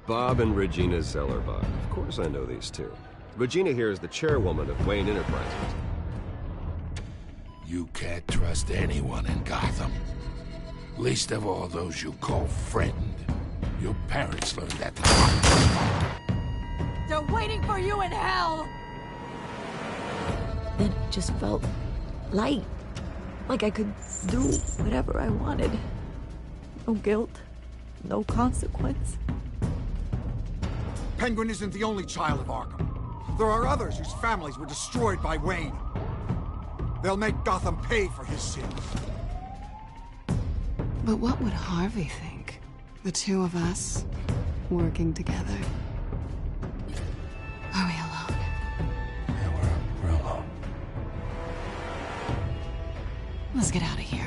Bob and Regina Zellerbach. Of course I know these two. Regina here is the chairwoman of Wayne Enterprises. You can't trust anyone in Gotham. Least of all those you call friend. Your parents learned that. They're waiting for you in hell! Then it just felt light. Like I could do whatever I wanted. No guilt, no consequence. Penguin isn't the only child of Arkham. There are others whose families were destroyed by Wayne. They'll make Gotham pay for his sins. But what would Harvey think? The two of us, working together. Are we alone? Yeah, we're alone. Let's get out of here.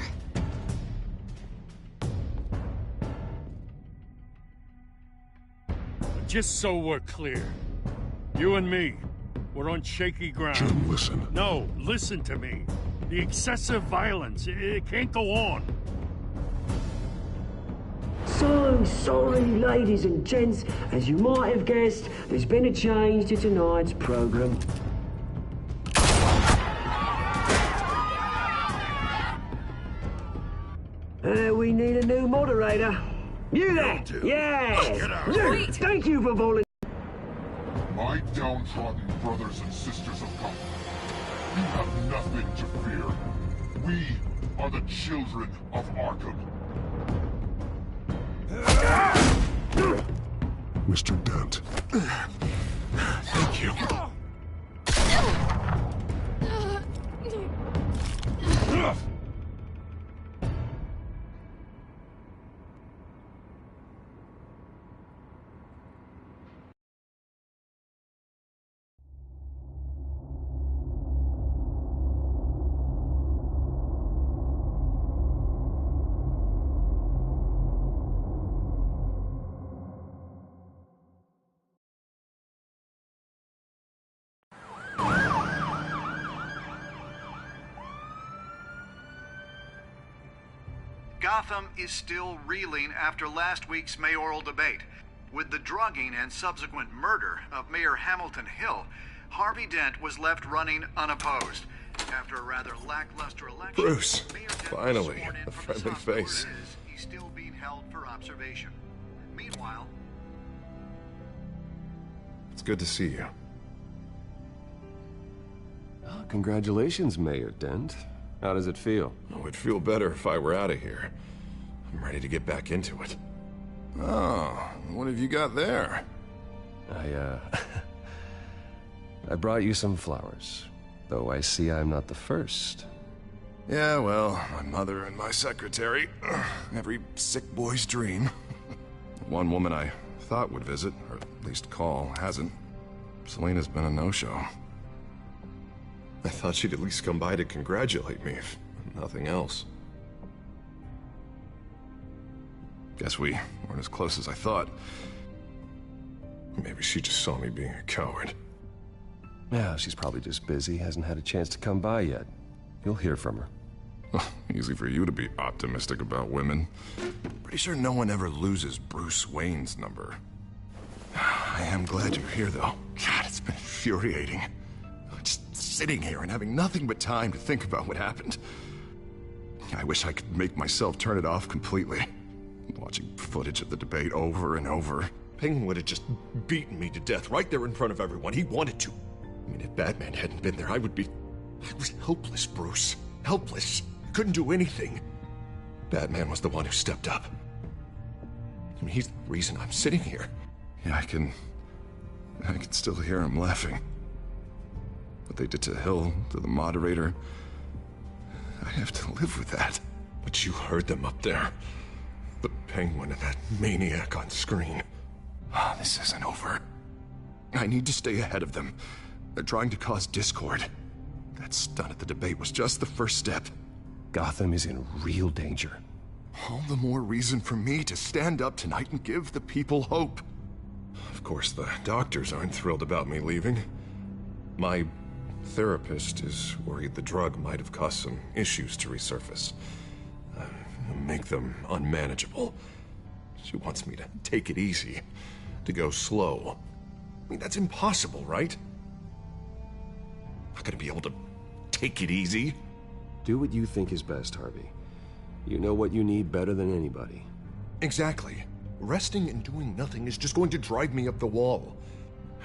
Just so we're clear, you and me, we're on shaky ground. Jim, listen. No, listen to me. The excessive violence, it can't go on. So sorry, ladies and gents. As you might have guessed, there's been a change to tonight's program. We need a new moderator. You there? Yeah! Wait. Thank you for volunteering. My downtrodden brothers and sisters of Gotham, you have nothing to fear. We are the children of Arkham. Mr. Dent. Thank you. Gotham is still reeling after last week's mayoral debate. With the drugging and subsequent murder of Mayor Hamilton Hill, Harvey Dent was left running unopposed. After a rather lackluster election, Bruce, Mayor Dent was finally, sworn in a from the friendly top where it face. is. He's still being held for observation. Meanwhile, It's good to see you. Oh, congratulations, Mayor Dent. How does it feel? Oh, it'd feel better if I were out of here. I'm ready to get back into it. Oh, what have you got there? I brought you some flowers. Though I see I'm not the first. Yeah, well, my mother and my secretary. Every sick boy's dream. One woman I thought would visit, or at least call, hasn't. Selena's been a no-show. I thought she'd at least come by to congratulate me, if nothing else. Guess we weren't as close as I thought. Maybe she just saw me being a coward. Yeah, she's probably just busy, hasn't had a chance to come by yet. You'll hear from her. Easy for you to be optimistic about women. Pretty sure no one ever loses Bruce Wayne's number. I am glad you're here, though. God, it's been infuriating. Just sitting here and having nothing but time to think about what happened. I wish I could make myself turn it off completely. Watching footage of the debate over and over. Penguin would have just beaten me to death right there in front of everyone. He wanted to. I mean, if Batman hadn't been there, I was helpless, Bruce. Helpless. Couldn't do anything. Batman was the one who stepped up. I mean, he's the reason I'm sitting here. Yeah, I can still hear him laughing. What they did to Hill, to the moderator, I have to live with that. But you heard them up there. The Penguin and that maniac on screen. Oh, this isn't over. I need to stay ahead of them. They're trying to cause discord. That stunt at the debate was just the first step. Gotham is in real danger. All the more reason for me to stand up tonight and give the people hope. Of course, the doctors aren't thrilled about me leaving. My therapist is worried the drug might have caused some issues to resurface. Make them unmanageable. She wants me to take it easy. to go slow. I mean, that's impossible, right? Not gonna be able to take it easy. Do what you think is best, Harvey. You know what you need better than anybody. Exactly. Resting and doing nothing is just going to drive me up the wall.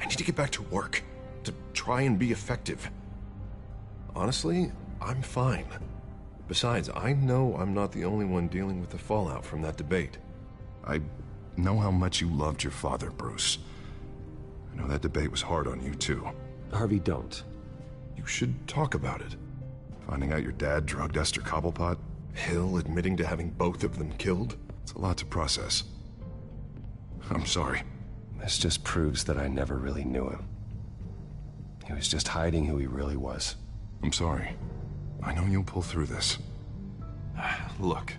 I need to get back to work, to try and be effective. Honestly, I'm fine. Besides, I know I'm not the only one dealing with the fallout from that debate. I know how much you loved your father, Bruce. I know that debate was hard on you, too. Harvey, don't. You should talk about it. Finding out your dad drugged Esther Cobblepot, Hill admitting to having both of them killed. It's a lot to process. I'm sorry. This just proves that I never really knew him. He was just hiding who he really was. I'm sorry. I know you'll pull through this. Look,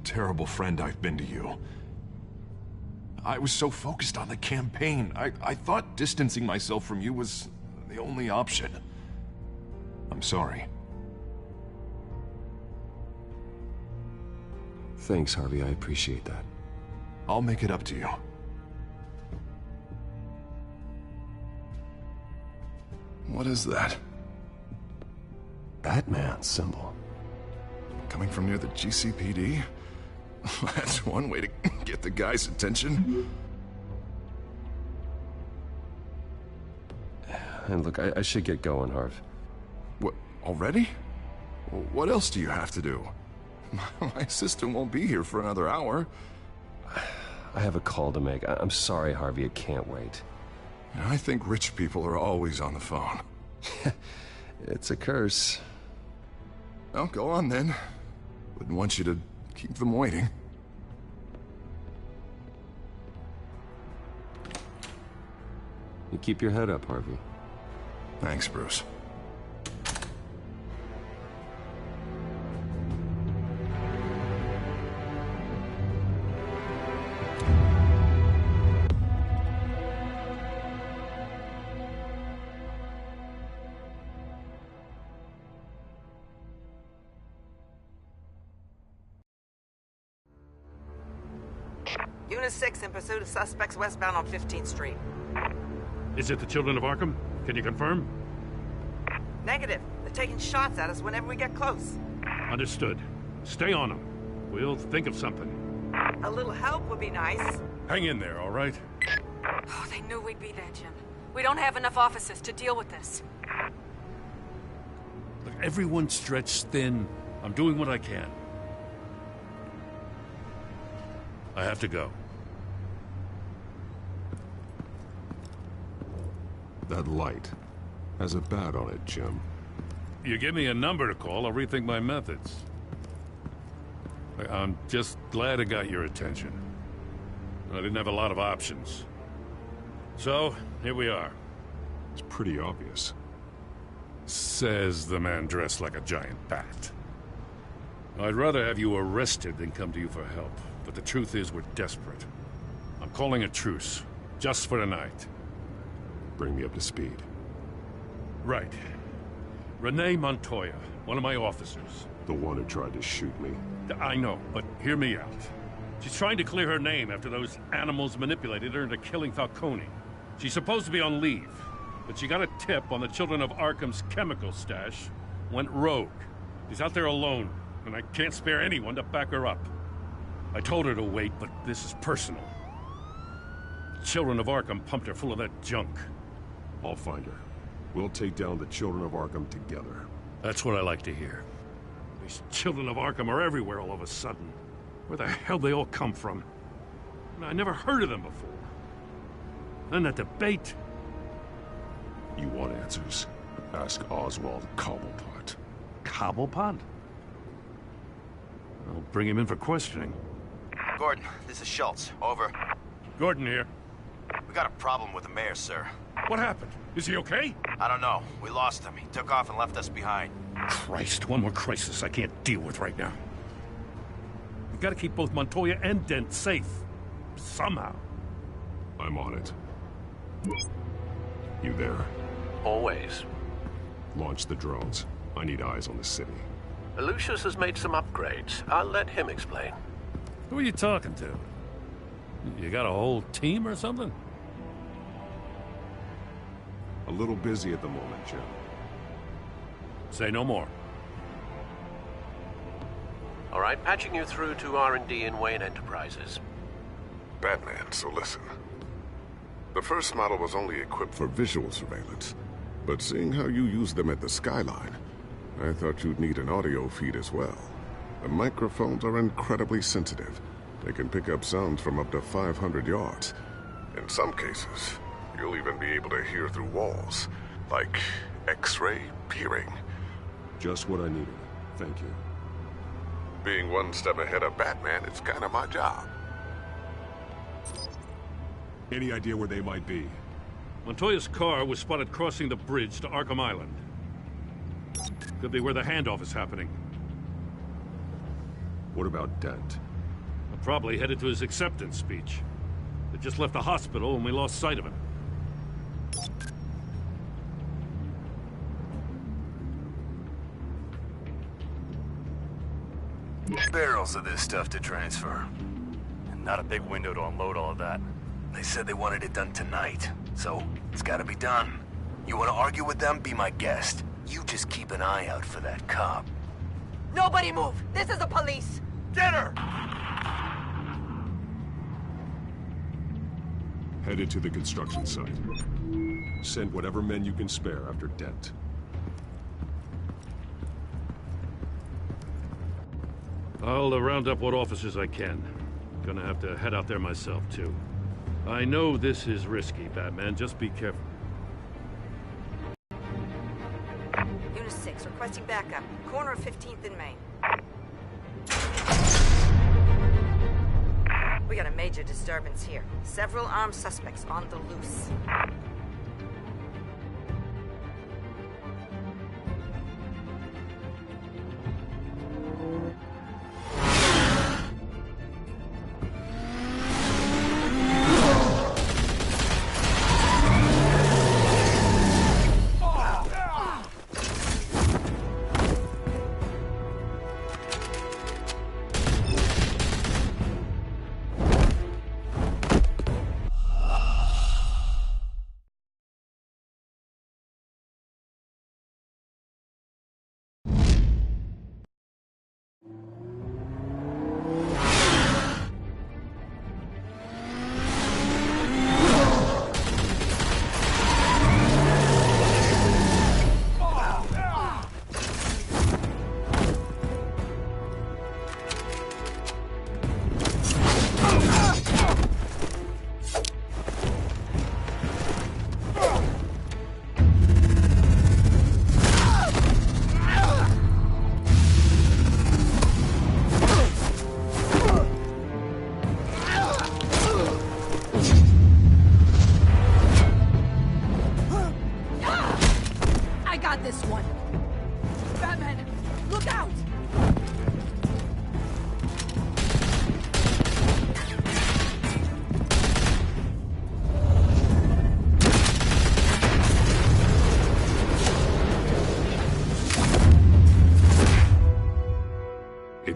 terrible friend I've been to you. I was so focused on the campaign. I thought distancing myself from you was the only option. I'm sorry. Thanks, Harvey. I appreciate that. I'll make it up to you. What is that? Batman's symbol. Coming from near the GCPD? That's one way to get the guy's attention. And look, I should get going, Harv. What, already? What else do you have to do? My assistant won't be here for another hour. I have a call to make. I'm sorry, Harvey, it can't wait. I think rich people are always on the phone. It's a curse. Well, go on then. Wouldn't want you to keep them waiting. You keep your head up, Harvey. Thanks, Bruce. Unit 6 in pursuit of suspects westbound on 15th Street. Is it the Children of Arkham? Can you confirm? Negative. They're taking shots at us whenever we get close. Understood. Stay on them. We'll think of something. A little help would be nice. Hang in there, all right? Oh, they knew we'd be there, Jim. We don't have enough officers to deal with this. Look, everyone's stretched thin. I'm doing what I can. I have to go. That light has a bat on it, Jim. You give me a number to call, I'll rethink my methods. I'm just glad it got your attention. I didn't have a lot of options. So, here we are. It's pretty obvious. Says the man dressed like a giant bat. I'd rather have you arrested than come to you for help. But the truth is, we're desperate. I'm calling a truce, just for tonight. Bring me up to speed. Right. Renee Montoya, one of my officers. The one who tried to shoot me. I know, but hear me out. She's trying to clear her name after those animals manipulated her into killing Falcone. She's supposed to be on leave, but she got a tip on the Children of Arkham's chemical stash, went rogue. She's out there alone, and I can't spare anyone to back her up. I told her to wait, but this is personal. The Children of Arkham pumped her full of that junk. I'll find her. We'll take down the Children of Arkham together. That's what I like to hear. These Children of Arkham are everywhere all of a sudden. Where the hell they all come from? I never heard of them before. Then that debate. You want answers? Ask Oswald Cobblepot. Cobblepot? I'll bring him in for questioning. Gordon, this is Schultz. Over. Gordon here. We got a problem with the mayor, sir. What happened? Is he okay? I don't know. We lost him. He took off and left us behind. Christ, one more crisis I can't deal with right now. We've got to keep both Montoya and Dent safe. Somehow. I'm on it. You there? Always. Launch the drones. I need eyes on the city. Lucius has made some upgrades. I'll let him explain. Who are you talking to? You got a whole team or something? A little busy at the moment, Jim. Say no more. All right, patching you through to R&D in Wayne Enterprises. Batman, so listen. The first model was only equipped for visual surveillance, but seeing how you use them at the Skyline, I thought you'd need an audio feed as well. The microphones are incredibly sensitive. They can pick up sounds from up to 500 yards. In some cases, you'll even be able to hear through walls, like X-ray peering. Just what I needed. Thank you. Being one step ahead of Batman, it's kind of my job. Any idea where they might be? Montoya's car was spotted crossing the bridge to Arkham Island. Could be where the handoff is happening. What about Dent? Probably headed to his acceptance speech. They just left the hospital and we lost sight of him. Barrels of this stuff to transfer. And not a big window to unload all of that. They said they wanted it done tonight, so it's gotta be done. You wanna argue with them? Be my guest. You just keep an eye out for that cop. Nobody move! This is the police! Get her! Headed to the construction site. Send whatever men you can spare after Dent. I'll round up what officers I can. Gonna have to head out there myself, too. I know this is risky, Batman. Just be careful. Unit 6, requesting backup. Corner of 15th and Main. We got a major disturbance here. Several armed suspects on the loose.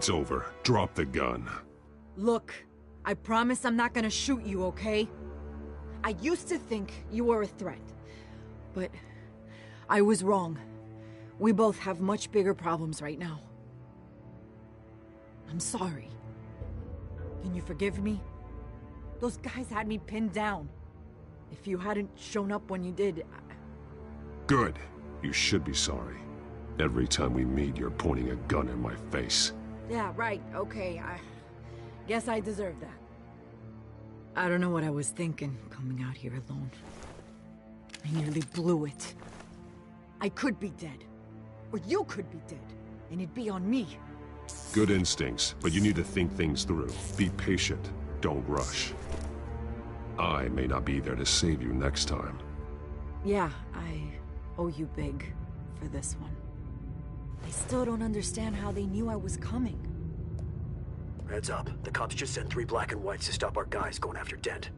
It's over. Drop the gun. Look, I promise I'm not gonna shoot you, okay? I used to think you were a threat, but I was wrong. We both have much bigger problems right now. I'm sorry. Can you forgive me? Those guys had me pinned down. If you hadn't shown up when you did... Good. You should be sorry. Every time we meet, you're pointing a gun in my face. Yeah, right, okay, I guess I deserve that. I don't know what I was thinking, coming out here alone. I nearly blew it. I could be dead. Or you could be dead. And it'd be on me. Good instincts, but you need to think things through. Be patient. Don't rush. I may not be there to save you next time. Yeah, I owe you big for this one. I still don't understand how they knew I was coming. Heads up. The cops just sent 3 black and whites to stop our guys going after Dent.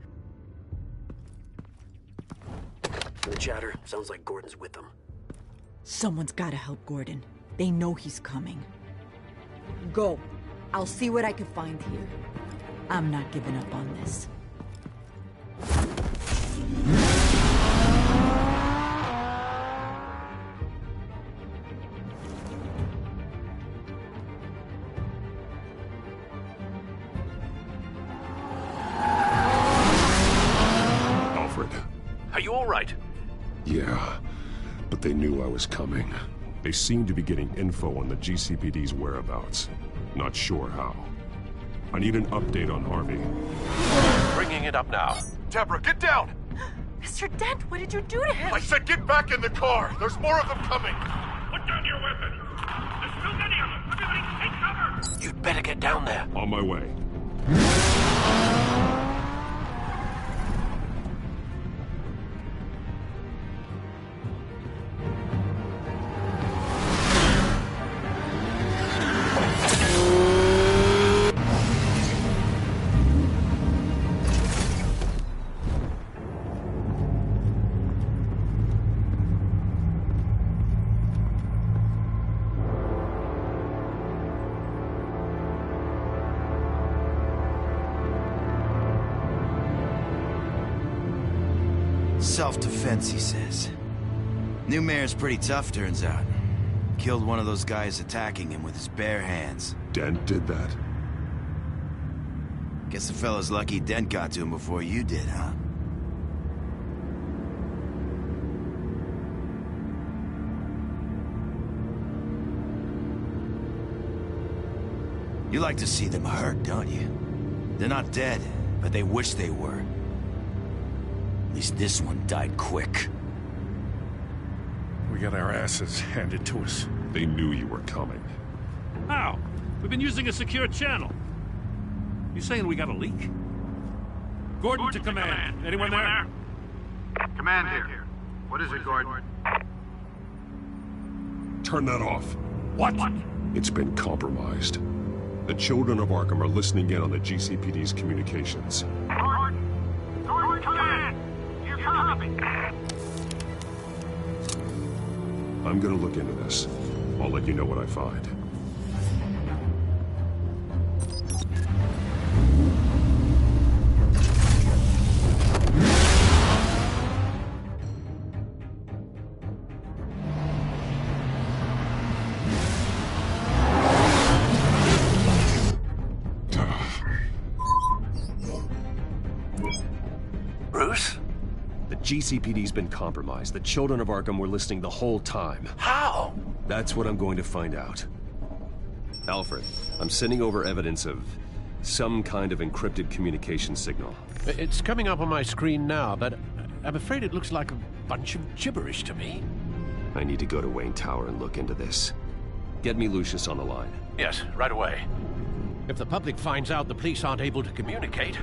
The chatter sounds like Gordon's with them. Someone's gotta help Gordon. They know he's coming. Go. I'll see what I can find here. I'm not giving up on this. They knew I was coming. They seem to be getting info on the GCPD's whereabouts. Not sure how. I need an update on Harvey. Bringing it up now. Deborah, get down! Mr. Dent, what did you do to him? I said get back in the car! There's more of them coming! Put down your weapon! There's too many of them! Everybody take cover! You'd better get down there. On my way. Self-defense, he says. New mayor's pretty tough, turns out. Killed one of those guys attacking him with his bare hands. Dent did that? Guess the fella's lucky Dent got to him before you did, huh? You like to see them hurt, don't you? They're not dead, but they wish they were. At least this one died quick. We got our asses handed to us. They knew you were coming. How? We've been using a secure channel. You saying we got a leak? Gordon to command. Anyone there? Command here. What is it, Gordon? Turn that off. What? It's been compromised. The children of Arkham are listening in on the GCPD's communications. Gordon, command! You copy? I'm gonna look into this. I'll let you know what I find. Bruce? The GCPD's been compromised. The children of Arkham were listening the whole time. How? That's what I'm going to find out. Alfred, I'm sending over evidence of some kind of encrypted communication signal. It's coming up on my screen now, but I'm afraid it looks like a bunch of gibberish to me. I need to go to Wayne Tower and look into this. Get me Lucius on the line. Yes, right away. If the public finds out the police aren't able to communicate...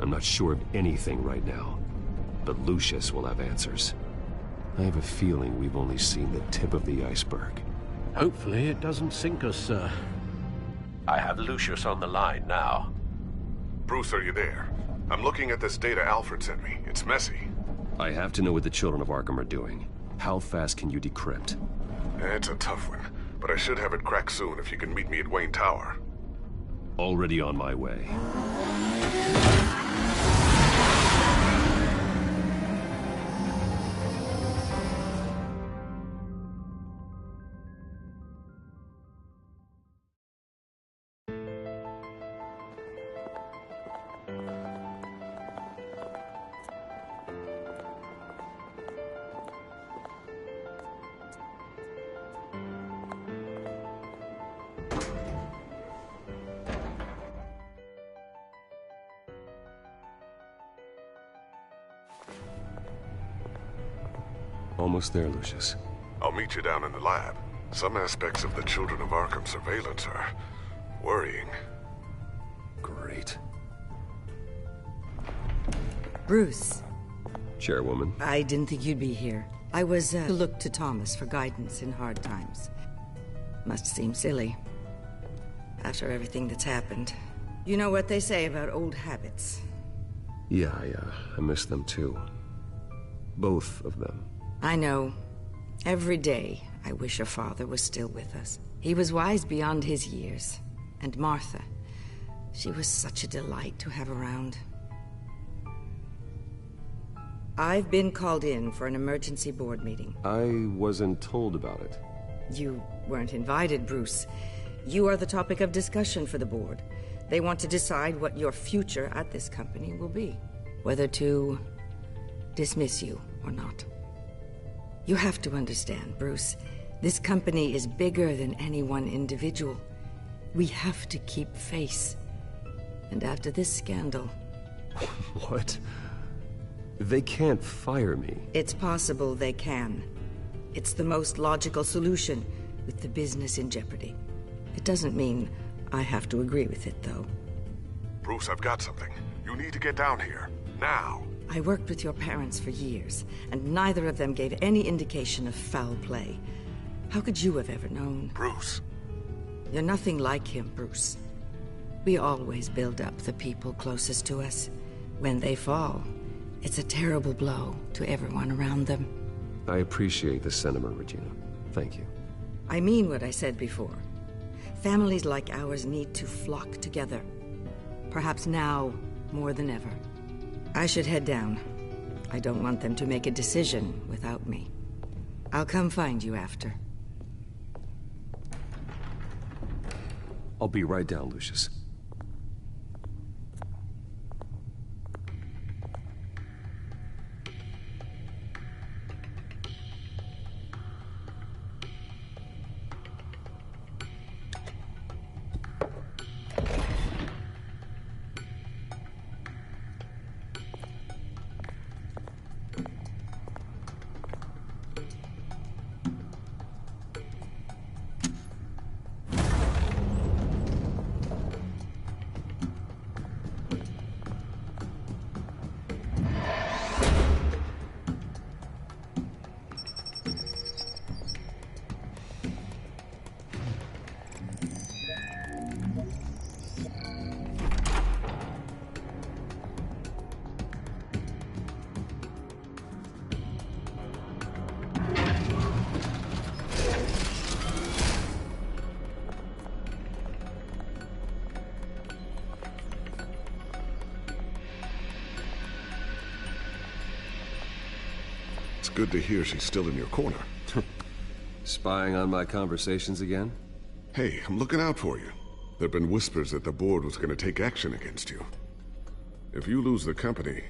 I'm not sure of anything right now, but Lucius will have answers. I have a feeling we've only seen the tip of the iceberg. Hopefully it doesn't sink us, sir. I have Lucius on the line now. Bruce, are you there? I'm looking at this data Alfred sent me. It's messy. I have to know what the children of Arkham are doing. How fast can you decrypt? It's a tough one, but I should have it cracked soon if you can meet me at Wayne Tower. Already on my way. Almost there, Lucius. I'll meet you down in the lab. Some aspects of the Children of Arkham surveillance are worrying. Great. Bruce. Chairwoman. I didn't think you'd be here. I was to look to Thomas for guidance in hard times. Must seem silly. After everything that's happened. You know what they say about old habits. Yeah, I miss them too. Both of them. I know. Every day, I wish your father was still with us. He was wise beyond his years. And Martha, she was such a delight to have around. I've been called in for an emergency board meeting. I wasn't told about it. You weren't invited, Bruce. You are the topic of discussion for the board. They want to decide what your future at this company will be. Whether to dismiss you or not. You have to understand, Bruce. This company is bigger than any one individual. We have to keep face. And after this scandal... What? They can't fire me. It's possible they can. It's the most logical solution, with the business in jeopardy. It doesn't mean I have to agree with it, though. Bruce, I've got something. You need to get down here. Now. I worked with your parents for years, and neither of them gave any indication of foul play. How could you have ever known? Bruce. You're nothing like him, Bruce. We always build up the people closest to us. When they fall, it's a terrible blow to everyone around them. I appreciate the sentiment, Regina. Thank you. I mean what I said before. Families like ours need to flock together. Perhaps now more than ever. I should head down. I don't want them to make a decision without me. I'll come find you after. I'll be right down, Lucius. It's good to hear she's still in your corner. Spying on my conversations again? Hey, I'm looking out for you. There've been whispers that the board was going to take action against you. If you lose the company,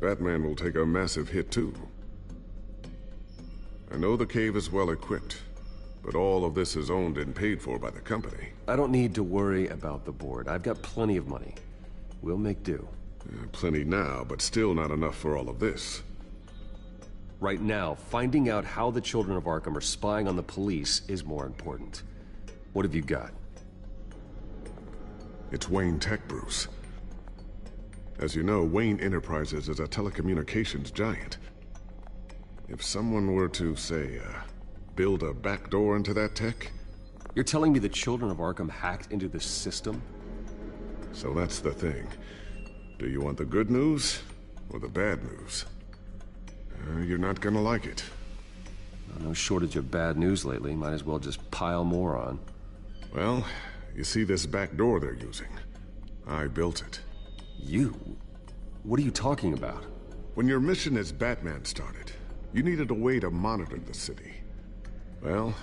Batman will take a massive hit too. I know the cave is well equipped, but all of this is owned and paid for by the company. I don't need to worry about the board. I've got plenty of money. We'll make do. Plenty now, but still not enough for all of this. Right now, finding out how the Children of Arkham are spying on the police is more important. What have you got? It's Wayne Tech, Bruce. As you know, Wayne Enterprises is a telecommunications giant. If someone were to, say, build a backdoor into that tech... You're telling me the Children of Arkham hacked into the system? So that's the thing. Do you want the good news or the bad news? You're not gonna like it. No shortage of bad news lately. Might as well just pile more on. Well, you see this back door they're using? I built it. You? What are you talking about? When your mission as Batman started, you needed a way to monitor the city. Well,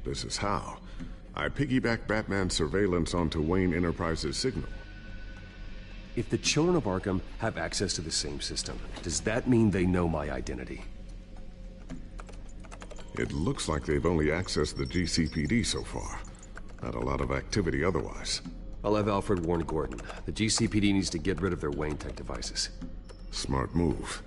this is how. I piggybacked Batman's surveillance onto Wayne Enterprises' signal. If the Children of Arkham have access to the same system, does that mean they know my identity? It looks like they've only accessed the GCPD so far. Not a lot of activity otherwise. I'll have Alfred warn Gordon. The GCPD needs to get rid of their Wayne Tech devices. Smart move.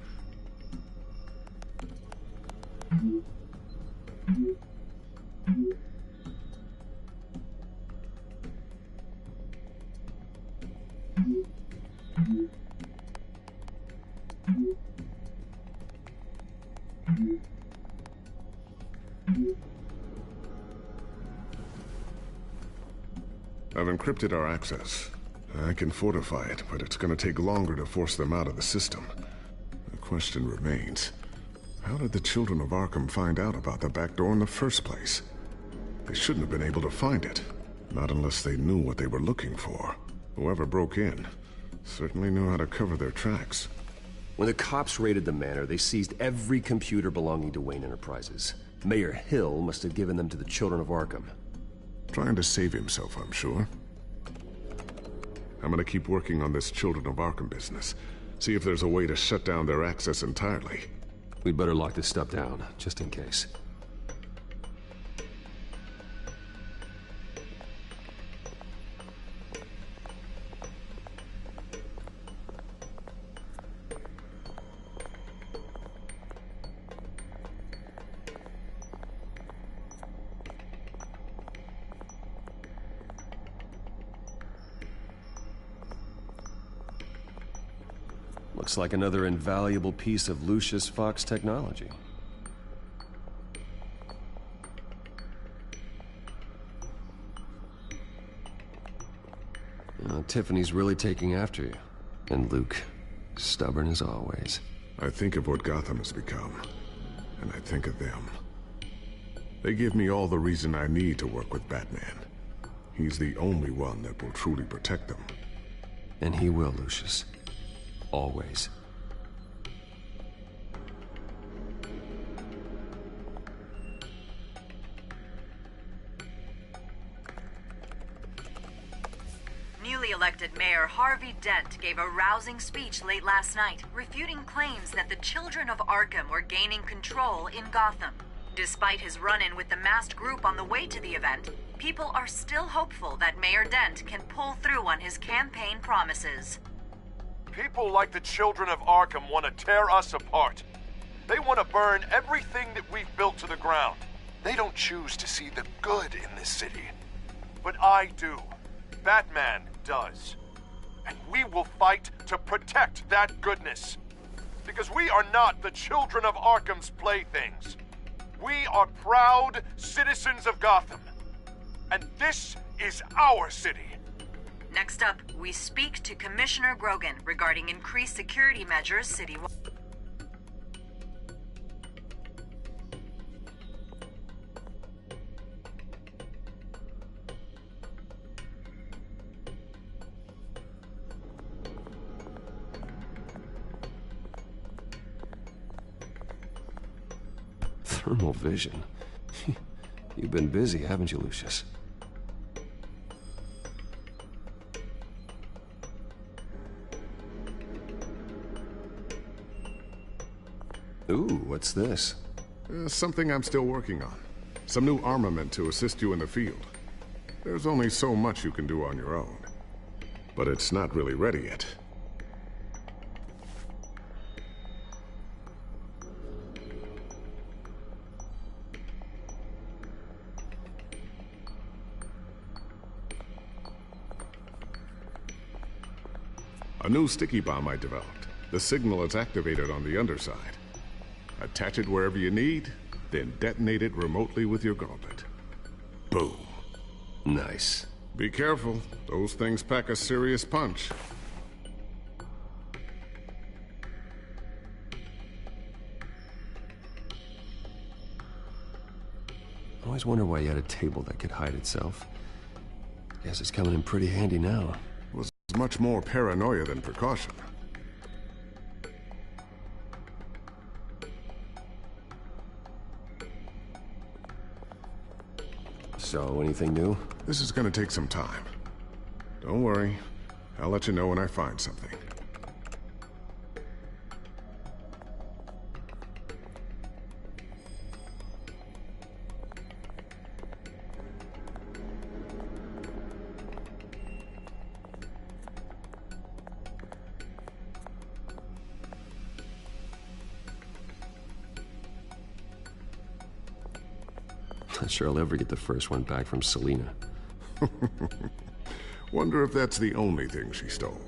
I've encrypted our access. I can fortify it, but it's gonna take longer to force them out of the system. The question remains, how did the Children of Arkham find out about the back door in the first place? They shouldn't have been able to find it. Not unless they knew what they were looking for. Whoever broke in certainly knew how to cover their tracks. When the cops raided the manor, they seized every computer belonging to Wayne Enterprises. Mayor Hill must have given them to the Children of Arkham. Trying to save himself, I'm sure. I'm gonna keep working on this Children of Arkham business. See if there's a way to shut down their access entirely. We'd better lock this stuff down, just in case. Looks like another invaluable piece of Lucius Fox technology. Tiffany's really taking after you. And Luke, stubborn as always. I think of what Gotham has become, and I think of them. They give me all the reason I need to work with Batman. He's the only one that will truly protect them. And he will, Lucius. Always. Newly elected Mayor Harvey Dent gave a rousing speech late last night, refuting claims that the children of Arkham were gaining control in Gotham. Despite his run-in with the masked group on the way to the event, people are still hopeful that Mayor Dent can pull through on his campaign promises. People like the children of Arkham want to tear us apart. They want to burn everything that we've built to the ground. They don't choose to see the good in this city. But I do. Batman does. And we will fight to protect that goodness. Because we are not the children of Arkham's playthings. We are proud citizens of Gotham. And this is our city. Next up, we speak to Commissioner Grogan regarding increased security measures citywide. Thermal vision. You've been busy, haven't you, Lucius? Ooh, what's this? Something I'm still working on. Some new armament to assist you in the field. There's only so much you can do on your own. But it's not really ready yet. A new sticky bomb I developed. The signal is activated on the underside. Attach it wherever you need, then detonate it remotely with your gauntlet. Boom. Nice. Be careful. Those things pack a serious punch. I always wonder why you had a table that could hide itself. Guess it's coming in pretty handy now. Was much more paranoia than precaution. So, anything new? This is gonna take some time. Don't worry. I'll let you know when I find something. Not sure I'll ever get the first one back from Selina. Wonder if that's the only thing she stole.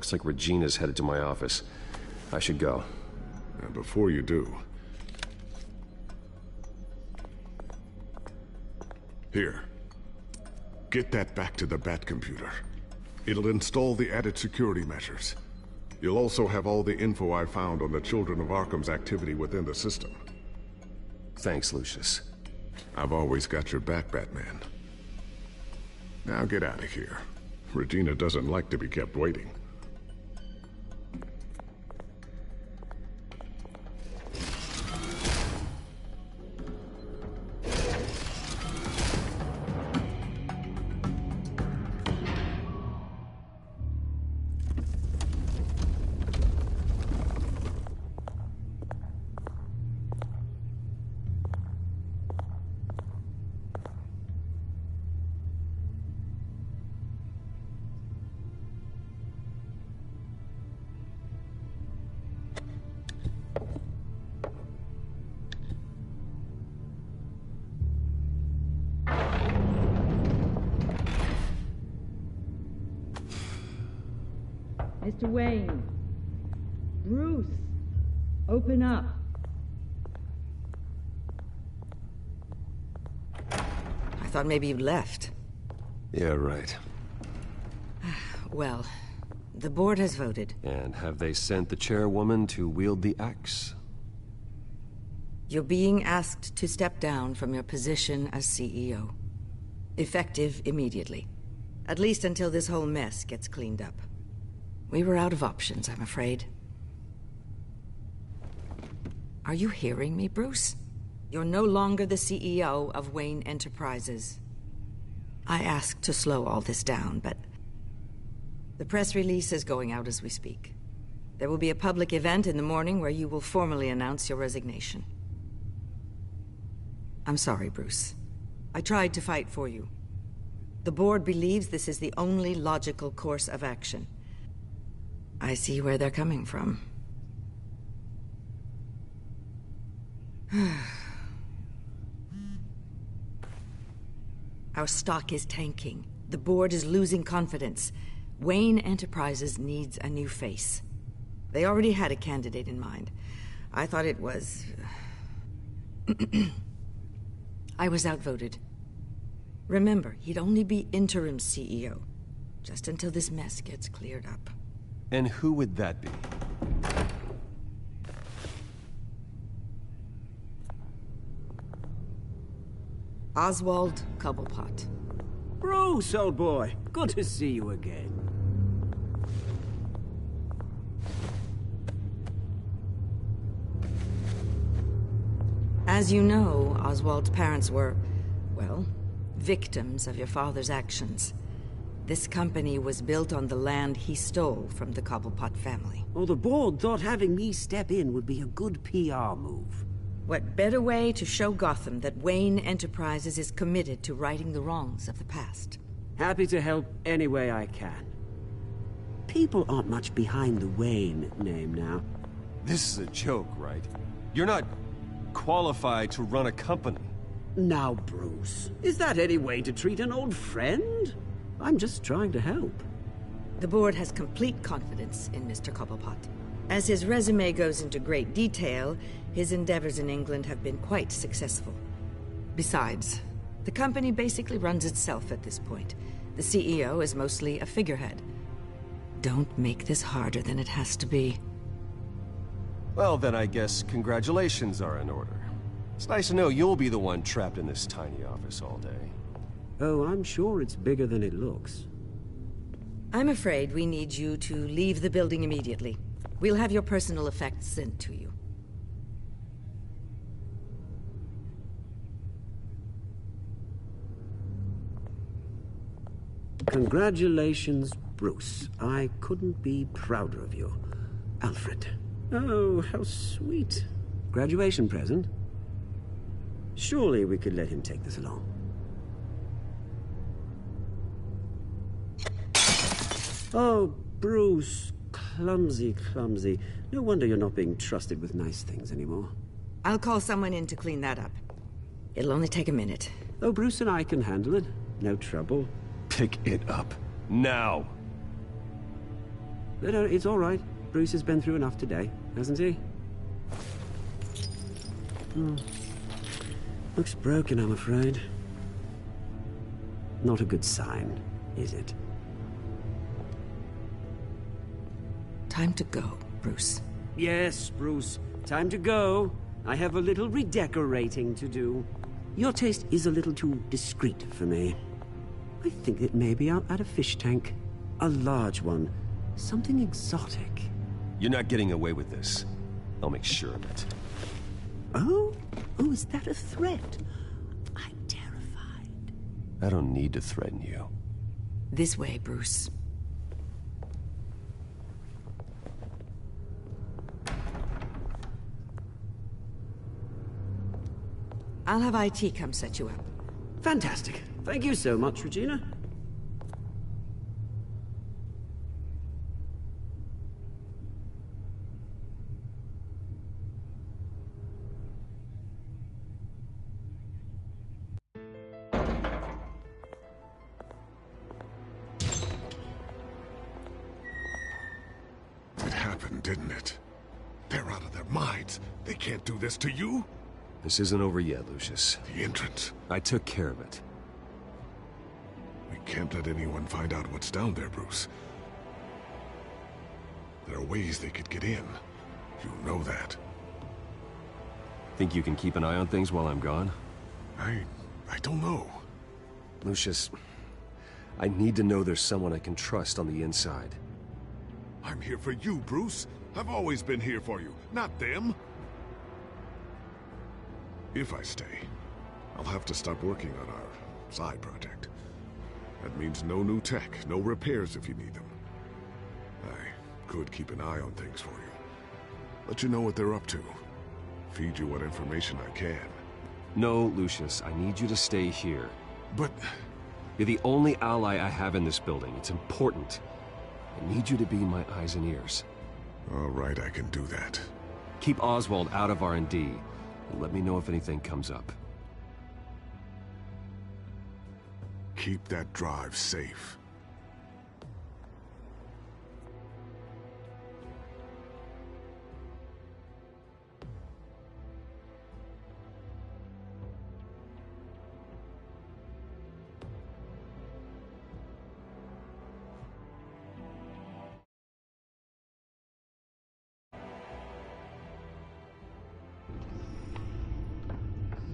Looks like Regina's headed to my office. I should go. And before you do... Here. Get that back to the Bat computer. It'll install the added security measures. You'll also have all the info I found on the Children of Arkham's activity within the system. Thanks, Lucius. I've always got your back, Batman. Now get out of here. Regina doesn't like to be kept waiting. Mr. Wayne. Bruce. Open up. I thought maybe you'd left. Yeah, right. Well, the board has voted. And have they sent the chairwoman to wield the axe? You're being asked to step down from your position as CEO. Effective immediately. At least until this whole mess gets cleaned up. We were out of options, I'm afraid. Are you hearing me, Bruce? You're no longer the CEO of Wayne Enterprises. I asked to slow all this down, but... the press release is going out as we speak. There will be a public event in the morning where you will formally announce your resignation. I'm sorry, Bruce. I tried to fight for you. The board believes this is the only logical course of action. I see where they're coming from. Our stock is tanking. The board is losing confidence. Wayne Enterprises needs a new face. They already had a candidate in mind. I thought it was... I was outvoted. Remember, he'd only be interim CEO, just until this mess gets cleared up. And who would that be? Oswald Cobblepot. Bruce, old boy. Good to see you again. As you know, Oswald's parents were, well, victims of your father's actions. This company was built on the land he stole from the Cobblepot family. Oh, the board thought having me step in would be a good PR move. What better way to show Gotham that Wayne Enterprises is committed to righting the wrongs of the past? Happy to help any way I can. People aren't much behind the Wayne name now. This is a joke, right? You're not qualified to run a company. Now, Bruce, is that any way to treat an old friend? I'm just trying to help. The board has complete confidence in Mr. Cobblepot. As his resume goes into great detail, his endeavors in England have been quite successful. Besides, the company basically runs itself at this point. The CEO is mostly a figurehead. Don't make this harder than it has to be. Well, then I guess congratulations are in order. It's nice to know you'll be the one trapped in this tiny office all day. Oh, I'm sure it's bigger than it looks. I'm afraid we need you to leave the building immediately. We'll have your personal effects sent to you. Congratulations, Bruce. I couldn't be prouder of you. Alfred. Oh, how sweet. Graduation present? Surely we could let him take this along. Oh, Bruce. Clumsy, clumsy. No wonder you're not being trusted with nice things anymore. I'll call someone in to clean that up. It'll only take a minute. Oh, Bruce and I can handle it. No trouble. Pick it up. Now! No, it's all right. Bruce has been through enough today, hasn't he? Looks broken, I'm afraid. Not a good sign, is it? Time to go, Bruce. Yes, Bruce. Time to go. I have a little redecorating to do. Your taste is a little too discreet for me. I think that maybe I'll add a fish tank. A large one. Something exotic. You're not getting away with this. I'll make sure of it. Oh? Oh, is that a threat? I'm terrified. I don't need to threaten you. This way, Bruce. I'll have IT come set you up. Fantastic. Thank you so much, Regina. It happened, didn't it? They're out of their minds. They can't do this to you? This isn't over yet, Lucius. The entrance. I took care of it. We can't let anyone find out what's down there, Bruce. There are ways they could get in. You know that. Think you can keep an eye on things while I'm gone? I don't know. Lucius, I need to know there's someone I can trust on the inside. I'm here for you, Bruce. I've always been here for you, not them. If I stay, I'll have to stop working on our side project. That means no new tech, no repairs if you need them. I could keep an eye on things for you. Let you know what they're up to. Feed you what information I can. No, Lucius, I need you to stay here. But... You're the only ally I have in this building. It's important. I need you to be my eyes and ears. All right, I can do that. Keep Oswald out of R&D. And let me know if anything comes up. Keep that drive safe.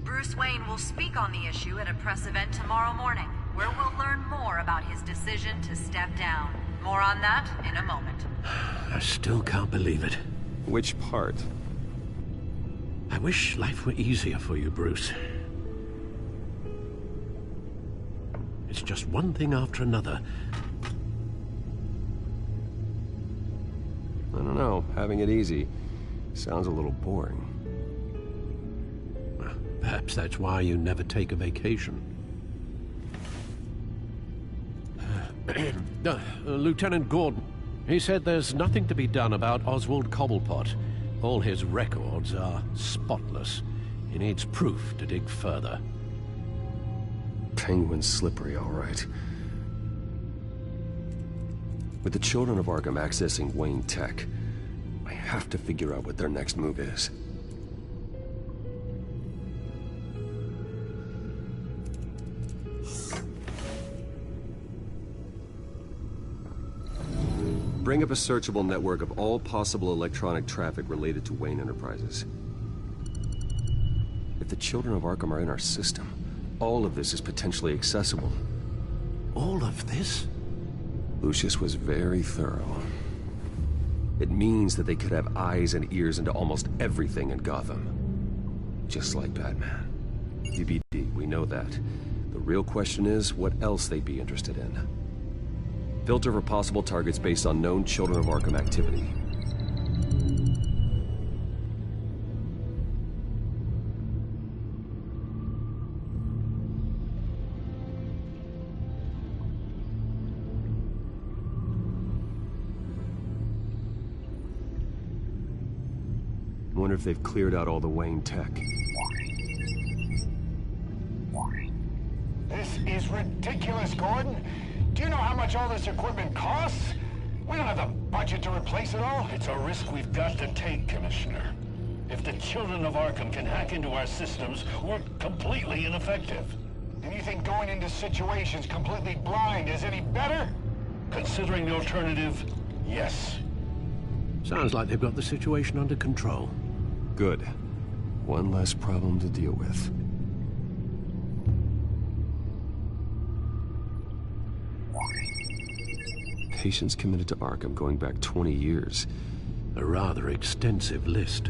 Bruce Wayne will speak on the issue at a press event tomorrow morning, where we'll learn more about his decision to step down. More on that in a moment. I still can't believe it. Which part? I wish life were easier for you, Bruce. It's just one thing after another. I don't know. Having it easy sounds a little boring. Perhaps that's why you never take a vacation. Lieutenant Gordon, he said there's nothing to be done about Oswald Cobblepot. All his records are spotless. He needs proof to dig further. Penguin's slippery, all right. With the Children of Arkham accessing Wayne Tech, I have to figure out what their next move is. Bring up a searchable network of all possible electronic traffic related to Wayne Enterprises. If the Children of Arkham are in our system, all of this is potentially accessible. All of this? Lucius was very thorough. It means that they could have eyes and ears into almost everything in Gotham. Just like Batman. BBD, we know that. The real question is what else they'd be interested in. Filter for possible targets based on known Children of Arkham activity. I wonder if they've cleared out all the Wayne tech. This is ridiculous, Gordon. Do you know how much all this equipment costs? We don't have the budget to replace it all. It's a risk we've got to take, Commissioner. If the children of Arkham can hack into our systems, we're completely ineffective. And you think going into situations completely blind is any better? Considering the alternative, yes. Sounds like they've got the situation under control. Good. One less problem to deal with. Patients committed to Arkham going back 20 years. A rather extensive list.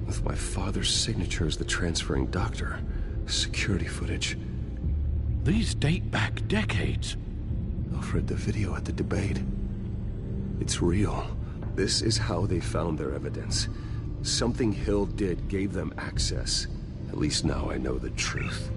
With my father's signature as the transferring doctor. Security footage. These date back decades. Alfred, the video at the debate. It's real. This is how they found their evidence. Something Hill did gave them access. At least now I know the truth.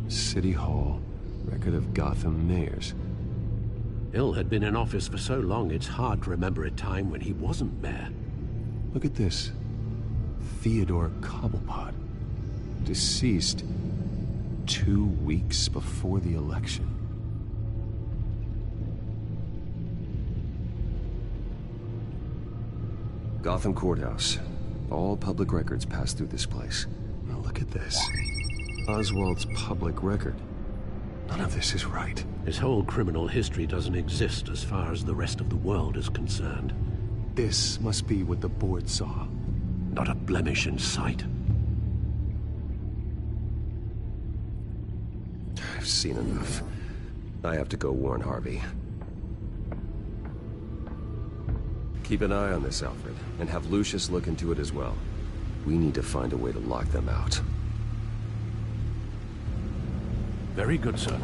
City Hall. Record of Gotham mayors. Hill had been in office for so long, it's hard to remember a time when he wasn't mayor. Look at this. Theodore Cobblepot. Deceased 2 weeks before the election. Gotham Courthouse. All public records pass through this place. Now look at this. Oswald's public record. None of this is right. His whole criminal history doesn't exist as far as the rest of the world is concerned. This must be what the board saw. Not a blemish in sight. I've seen enough. I have to go warn Harvey. Keep an eye on this, Alfred, and have Lucius look into it as well. We need to find a way to lock them out. Very good, sir.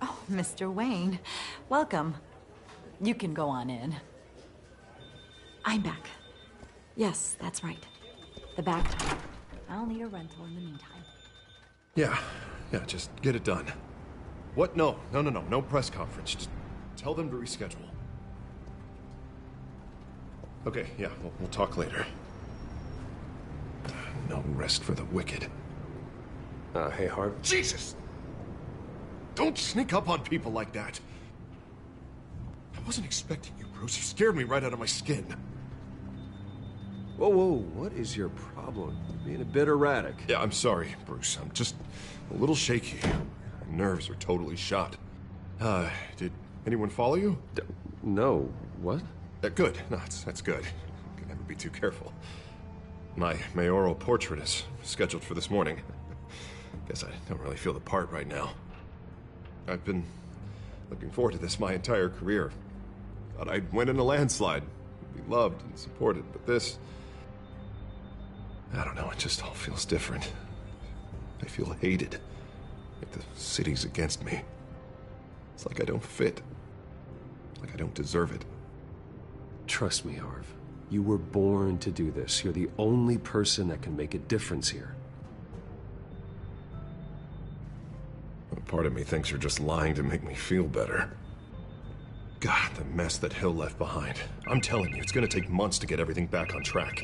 Oh, Mr. Wayne, welcome. You can go on in. I'm back. Yes, that's right. The back door. I'll need a rental in the meantime. Yeah, just get it done. What? No press conference. Just tell them to reschedule. Okay, yeah, we'll talk later. No rest for the wicked. Hey, Harv. Jesus! Don't sneak up on people like that. I wasn't expecting you, Bruce. You scared me right out of my skin. Whoa, what is your problem? You're being a bit erratic. Yeah, I'm sorry, Bruce. I'm just a little shaky. My nerves are totally shot. Did anyone follow you? No. What? Good. No, that's good. Can never be too careful. My mayoral portrait is scheduled for this morning. Guess I don't really feel the part right now. I've been looking forward to this my entire career. Thought I'd win in a landslide, be loved and supported, but this... I don't know, it just all feels different. I feel hated, like the city's against me. It's like I don't fit, like I don't deserve it. Trust me, Harv. You were born to do this. You're the only person that can make a difference here. Part of me thinks you're just lying to make me feel better. God, the mess that Hill left behind. I'm telling you, it's gonna take months to get everything back on track.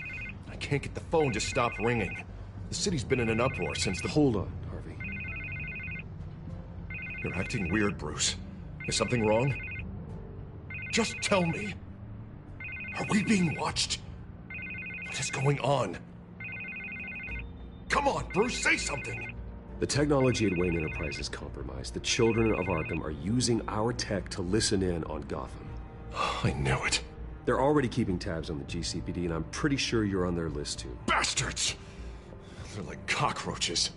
I can't get the phone to stop ringing. The city's been in an uproar since the... Hold on, Harvey. You're acting weird, Bruce. Is something wrong? Just tell me. Are we being watched? What is going on? Come on, Bruce, say something! The technology at Wayne Enterprise is compromised. The children of Arkham are using our tech to listen in on Gotham. I knew it. They're already keeping tabs on the GCPD, and I'm pretty sure you're on their list too. Bastards! They're like cockroaches.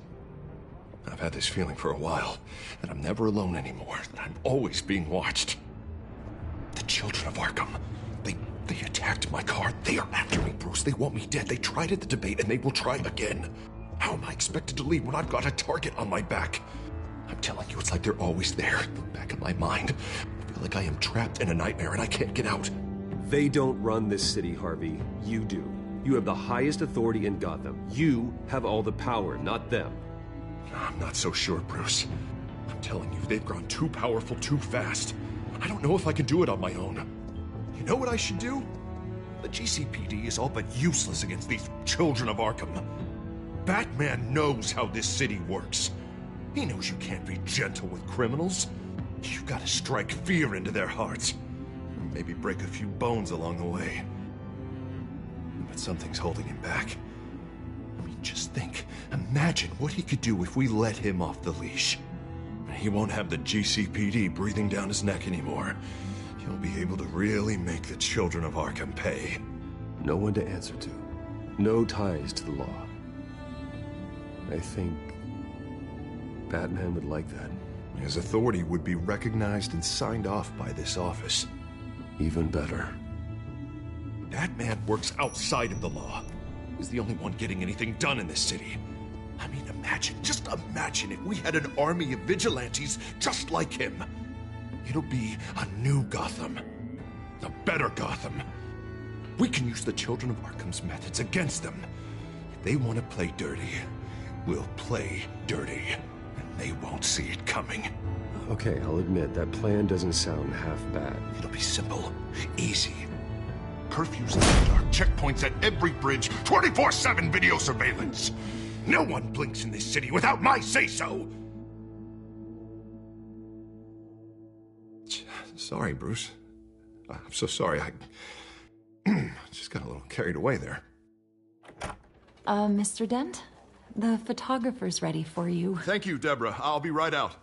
I've had this feeling for a while, that I'm never alone anymore, that I'm always being watched. The children of Arkham, they attacked my car. They are after me, Bruce. They want me dead. They tried at the debate, and they will try again. How am I expected to lead when I've got a target on my back? I'm telling you, it's like they're always there, in the back of my mind. I feel like I am trapped in a nightmare and I can't get out. They don't run this city, Harvey. You do. You have the highest authority in Gotham. You have all the power, not them. I'm not so sure, Bruce. I'm telling you, they've grown too powerful too fast. I don't know if I can do it on my own. You know what I should do? The GCPD is all but useless against these children of Arkham. Batman knows how this city works. He knows you can't be gentle with criminals. You've got to strike fear into their hearts. Maybe break a few bones along the way. But something's holding him back. I mean, just think. Imagine what he could do if we let him off the leash. He won't have the GCPD breathing down his neck anymore. He'll be able to really make the children of Arkham pay. No one to answer to. No ties to the law. I think Batman would like that. His authority would be recognized and signed off by this office. Even better. Batman works outside of the law. He's the only one getting anything done in this city. I mean, just imagine if we had an army of vigilantes just like him. It'll be a new Gotham. A better Gotham. We can use the children of Arkham's methods against them. If they want to play dirty, we'll play dirty. And they won't see it coming. Okay, I'll admit, that plan doesn't sound half bad. It'll be simple. Easy. Curfews in the dark, checkpoints at every bridge, 24/7 video surveillance. No one blinks in this city without my say-so! Sorry, Bruce. I'm so sorry. I just got a little carried away there. Mr. Dent? The photographer's ready for you. Thank you, Deborah. I'll be right out.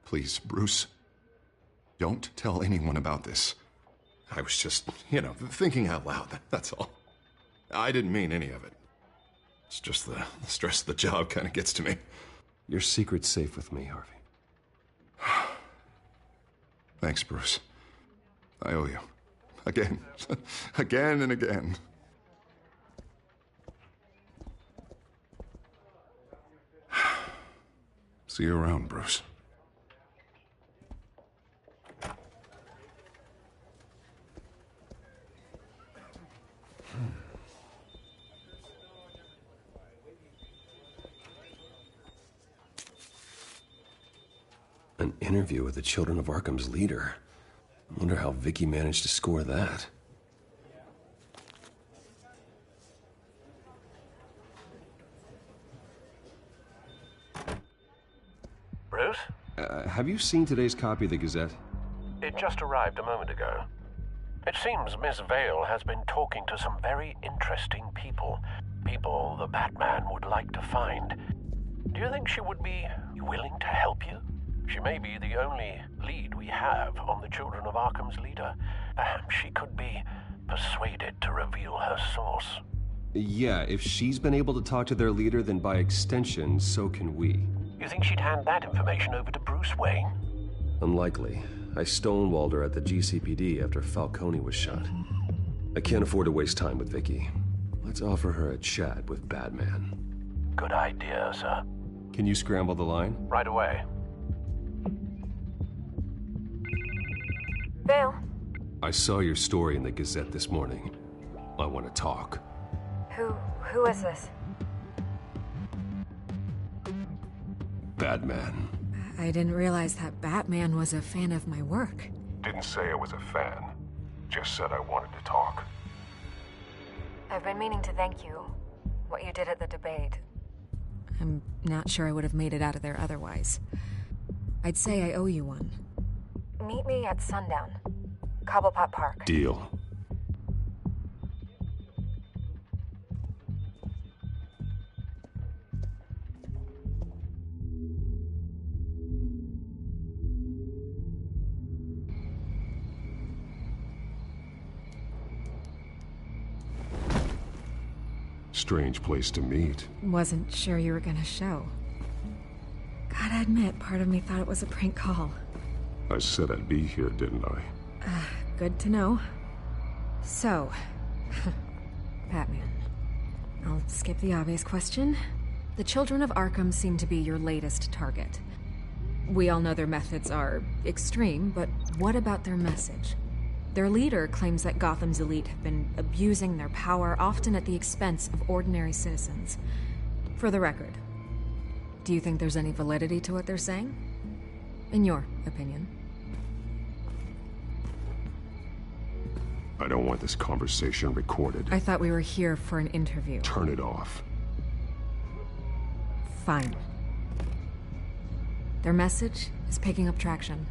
Please, Bruce. Don't tell anyone about this. I was just, thinking out loud. That's all. I didn't mean any of it. It's just the stress of the job kind of gets to me. Your secret's safe with me, Harvey. Thanks, Bruce. I owe you. Again. Again and again. See you around, Bruce. An interview with the Children of Arkham's leader. I wonder how Vicky managed to score that. Bruce? Have you seen today's copy of the Gazette? It just arrived a moment ago. It seems Miss Vale has been talking to some very interesting people. People the Batman would like to find. Do you think she would be willing to help you? She may be the only lead we have on the Children of Arkham's leader. Perhaps she could be persuaded to reveal her source. Yeah, if she's been able to talk to their leader, then by extension, so can we. You think she'd hand that information over to Bruce Wayne? Unlikely. I stonewalled her at the GCPD after Falcone was shot. I can't afford to waste time with Vicky. Let's offer her a chat with Batman. Good idea, sir. Can you scramble the line? Right away. Vale? I saw your story in the Gazette this morning. I want to talk. Who is this? Batman. I didn't realize that Batman was a fan of my work. Didn't say I was a fan. Just said I wanted to talk. I've been meaning to thank you. What you did at the debate. I'm not sure I would have made it out of there otherwise. I'd say I owe you one. Meet me at sundown. Cobblepot Park. Deal. Strange place to meet. Wasn't sure you were gonna show. Gotta admit, part of me thought it was a prank call. I said I'd be here, didn't I? Good to know. So, Batman. I'll skip the obvious question. The Children of Arkham seem to be your latest target. We all know their methods are extreme, but what about their message? Their leader claims that Gotham's elite have been abusing their power, often at the expense of ordinary citizens. For the record, do you think there's any validity to what they're saying? In your opinion? I don't want this conversation recorded. I thought we were here for an interview. Turn it off. Fine. Their message is picking up traction,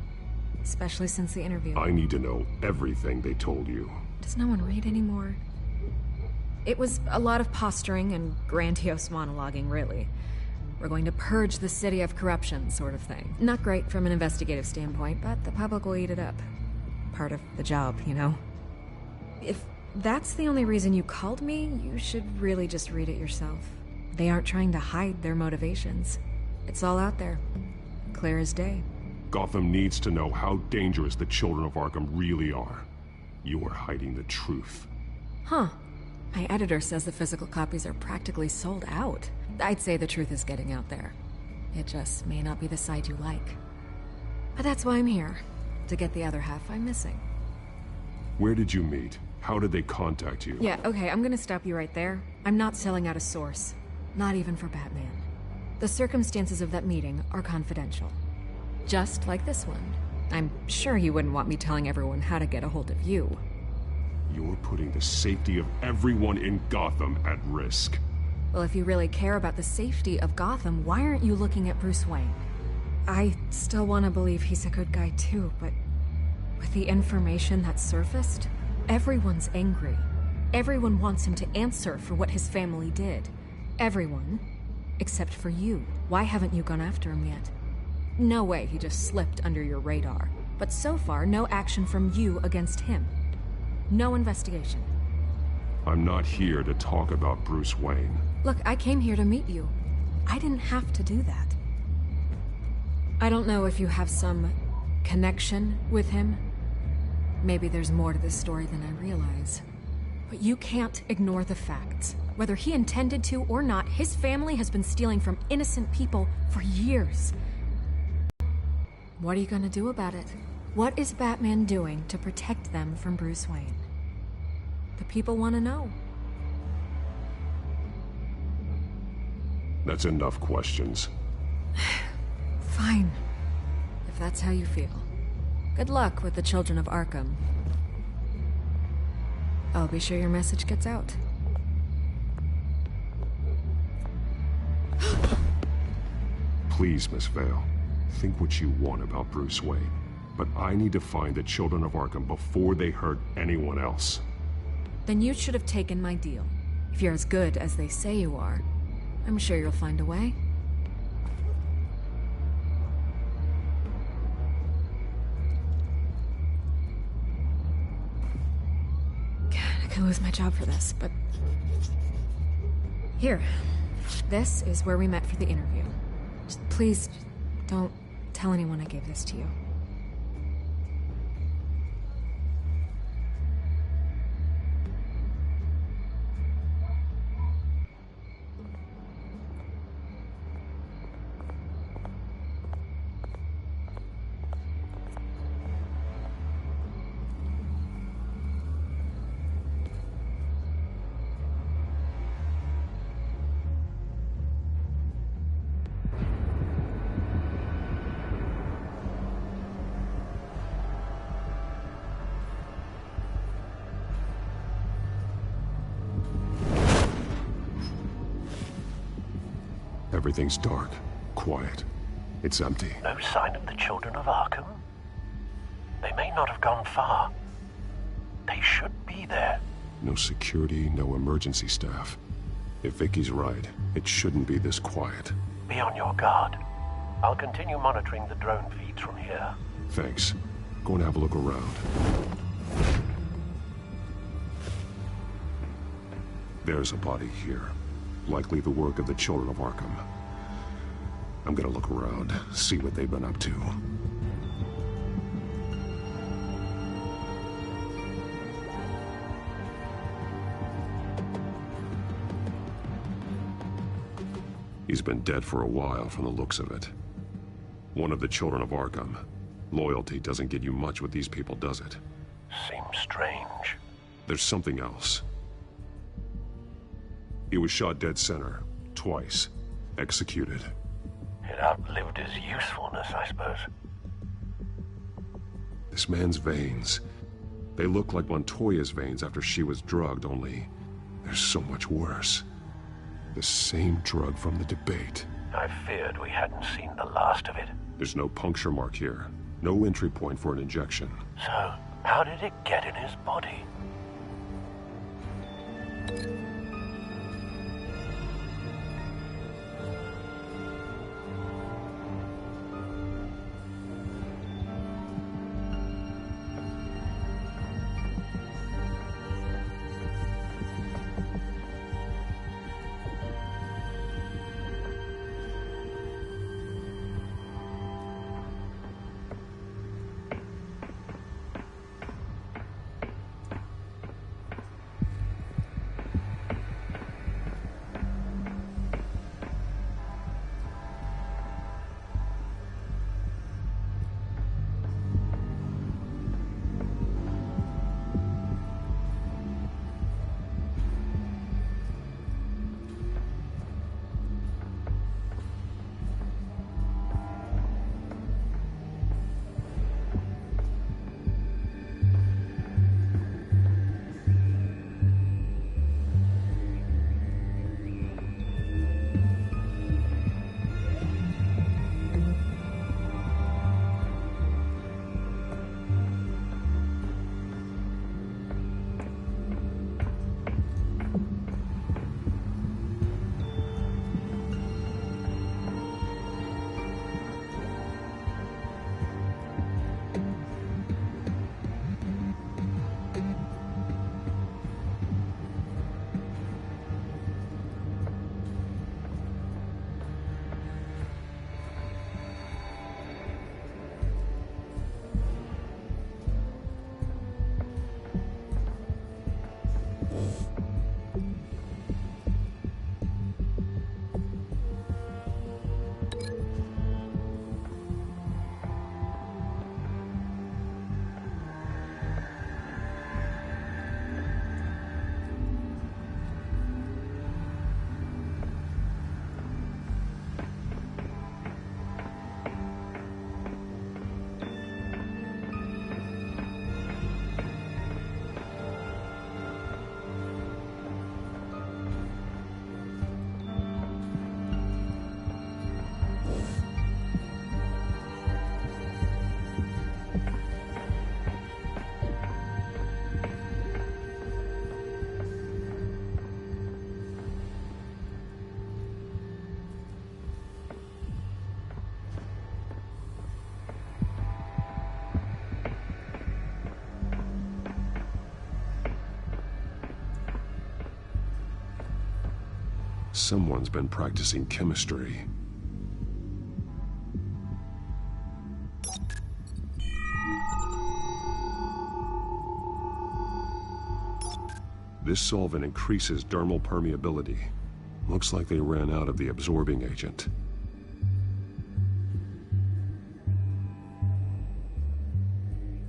especially since the interview. I need to know everything they told you. Does no one read anymore? It was a lot of posturing and grandiose monologuing, really. We're going to purge the city of corruption, sort of thing. Not great from an investigative standpoint, but the public will eat it up. Part of the job, you know? If that's the only reason you called me, you should really just read it yourself. They aren't trying to hide their motivations. It's all out there. Clear as day. Gotham needs to know how dangerous the Children of Arkham really are. You are hiding the truth. Huh. My editor says the physical copies are practically sold out. I'd say the truth is getting out there. It just may not be the side you like. But that's why I'm here. To get the other half I'm missing. Where did you meet? How did they contact you? Yeah, okay, I'm gonna stop you right there. I'm not selling out a source. Not even for Batman. The circumstances of that meeting are confidential. Just like this one. I'm sure you wouldn't want me telling everyone how to get a hold of you. You're putting the safety of everyone in Gotham at risk. Well, if you really care about the safety of Gotham, why aren't you looking at Bruce Wayne? I still want to believe he's a good guy too, but with the information that surfaced, everyone's angry. Everyone wants him to answer for what his family did. Everyone, except for you. Why haven't you gone after him yet? No way he just slipped under your radar. But so far, no action from you against him. No investigation. I'm not here to talk about Bruce Wayne. Look, I came here to meet you. I didn't have to do that. I don't know if you have some connection with him. Maybe there's more to this story than I realize. But you can't ignore the facts. Whether he intended to or not, his family has been stealing from innocent people for years. What are you gonna do about it? What is Batman doing to protect them from Bruce Wayne? The people want to know. That's enough questions. Fine. If that's how you feel. Good luck with the Children of Arkham. I'll be sure your message gets out. Please, Miss Vale. Think what you want about Bruce Wayne. But I need to find the Children of Arkham before they hurt anyone else. Then you should have taken my deal. If you're as good as they say you are, I'm sure you'll find a way. God, I could lose my job for this, but... Here. This is where we met for the interview. Just please, don't tell anyone I gave this to you. Everything's dark, quiet. It's empty. No sign of the Children of Arkham? They may not have gone far. They should be there. No security, no emergency staff. If Vicky's right, it shouldn't be this quiet. Be on your guard. I'll continue monitoring the drone feeds from here. Thanks. Go and have a look around. There's a body here. Likely the work of the Children of Arkham. I'm gonna look around, see what they've been up to. He's been dead for a while from the looks of it. One of the children of Arkham. Loyalty doesn't get you much with these people, does it? Seems strange. There's something else. He was shot dead center, twice. Executed. It outlived his usefulness, I suppose. This man's veins. They look like Montoya's veins after she was drugged, only they're so much worse. The same drug from the debate. I feared we hadn't seen the last of it. There's no puncture mark here. No entry point for an injection. So, how did it get in his body? Someone's been practicing chemistry. This solvent increases dermal permeability. Looks like they ran out of the absorbing agent.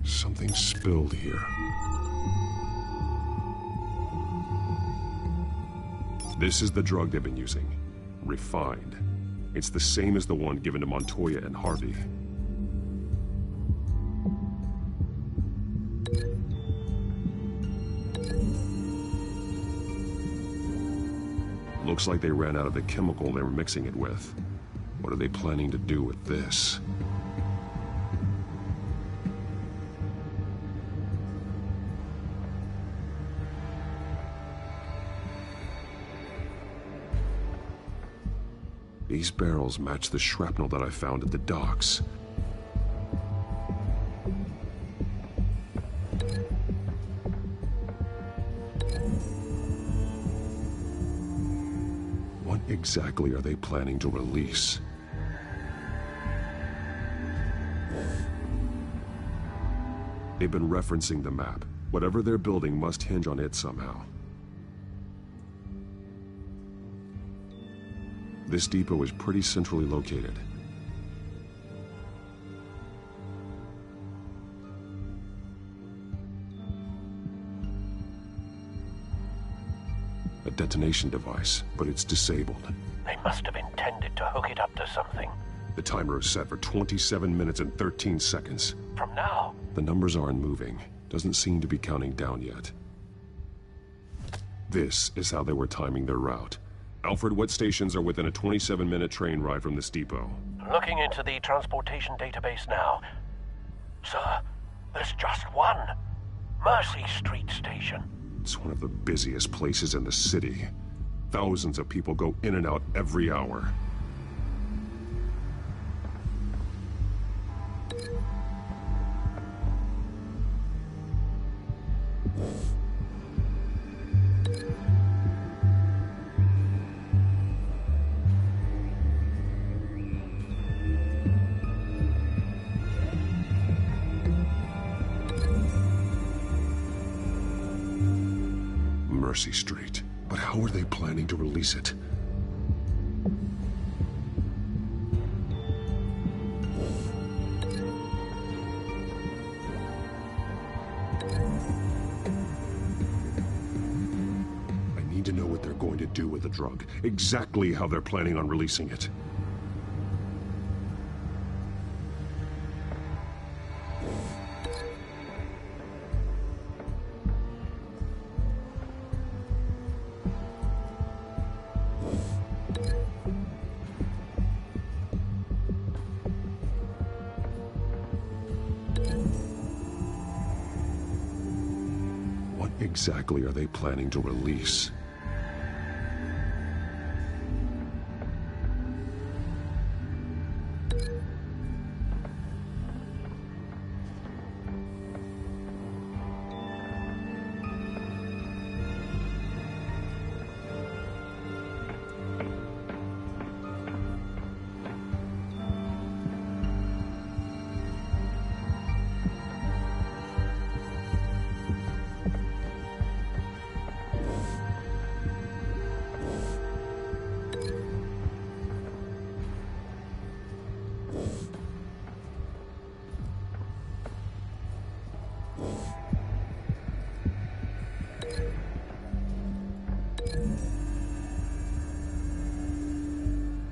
Something spilled here. This is the drug they've been using. Refined. It's the same as the one given to Montoya and Harvey. Looks like they ran out of the chemical they were mixing it with. What are they planning to do with this? These barrels match the shrapnel that I found at the docks. What exactly are they planning to release? They've been referencing the map. Whatever they're building must hinge This depot is pretty centrally located. A detonation device, but it's disabled. They must have intended to hook it up to something. The timer is set for 27 minutes and 13 seconds. From now? The numbers aren't moving. Doesn't seem to be counting down yet. This is how they were timing their route. Alfred, what stations are within a 27-minute train ride from this depot? Looking into the transportation database now. Sir, there's just one. Mercy Street Station. It's one of the busiest places in the city. Thousands of people go in and out every hour. Mercy Street. But how are they planning to release it? I need to know what they're going to do with the drug. Exactly how they're planning on releasing it. Exactly are they planning to release?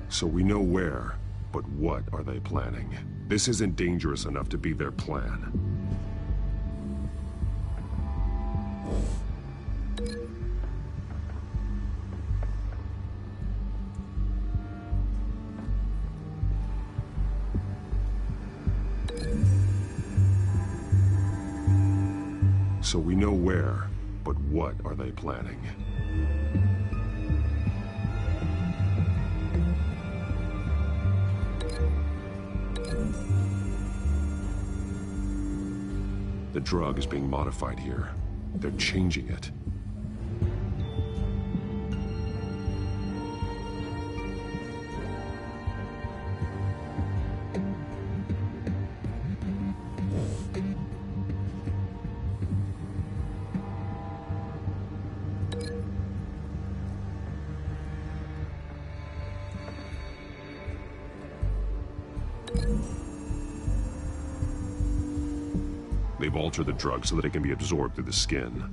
So we know where, but what are they planning? This isn't dangerous enough to be their plan. So we know where, but what are they planning? The drug is being modified here. They're changing it. They've altered the drug so that it can be absorbed through the skin.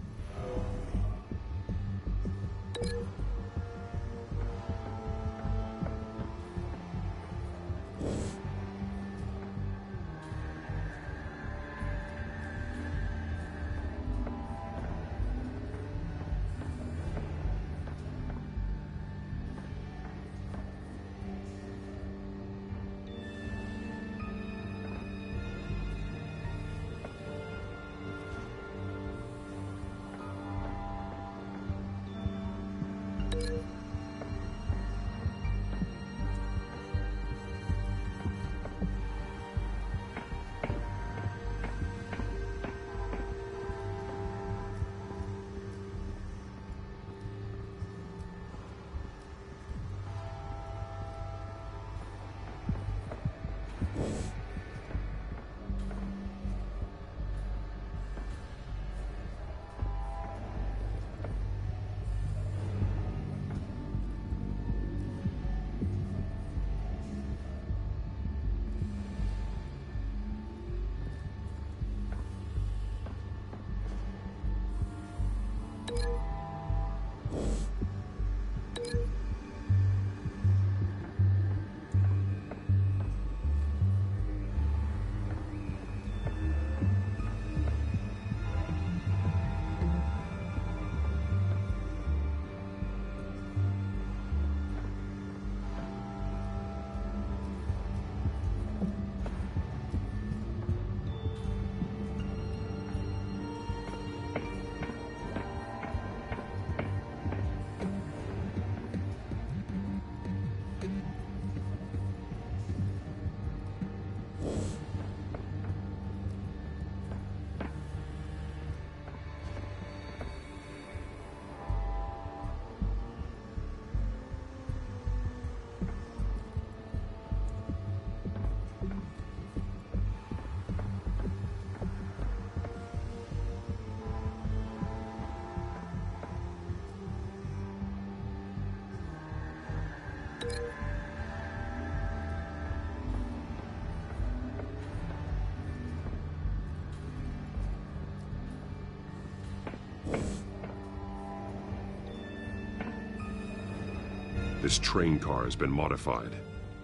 This train car has been modified.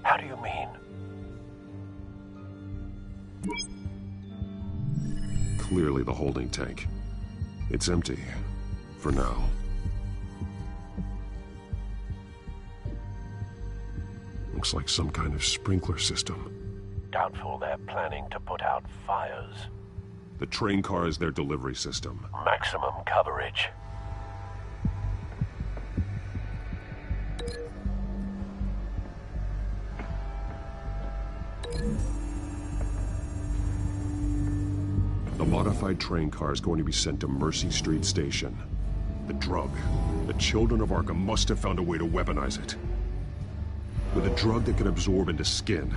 How do you mean? Clearly the holding tank. It's empty. For now. Looks like some kind of sprinkler system. Doubtful they're planning to put out fires. The train car is their delivery system. Maximum coverage. The modified train car is going to be sent to Mercy Street Station. The drug. The children of Arkham must have found a way to weaponize it. With a drug that can absorb into skin,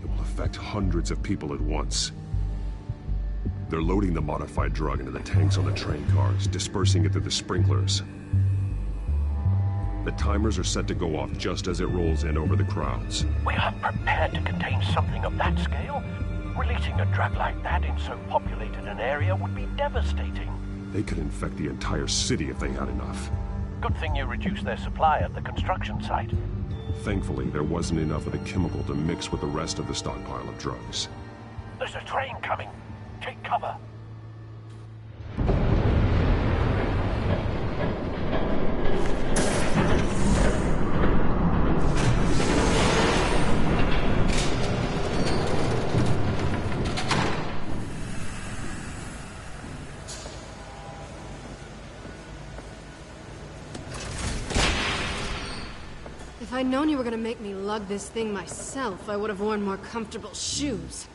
it will affect hundreds of people at once. They're loading the modified drug into the tanks on the train cars, dispersing it through the sprinklers. The timers are set to go off just as it rolls in over the crowds. We aren't prepared to contain something of that scale. Releasing a drug like that in so populated an area would be devastating. They could infect the entire city if they had enough. Good thing you reduced their supply at the construction site. Thankfully, there wasn't enough of the chemical to mix with the rest of the stockpile of drugs. There's a train coming. Take cover. If I'd known you were gonna make me lug this thing myself, I would have worn more comfortable shoes.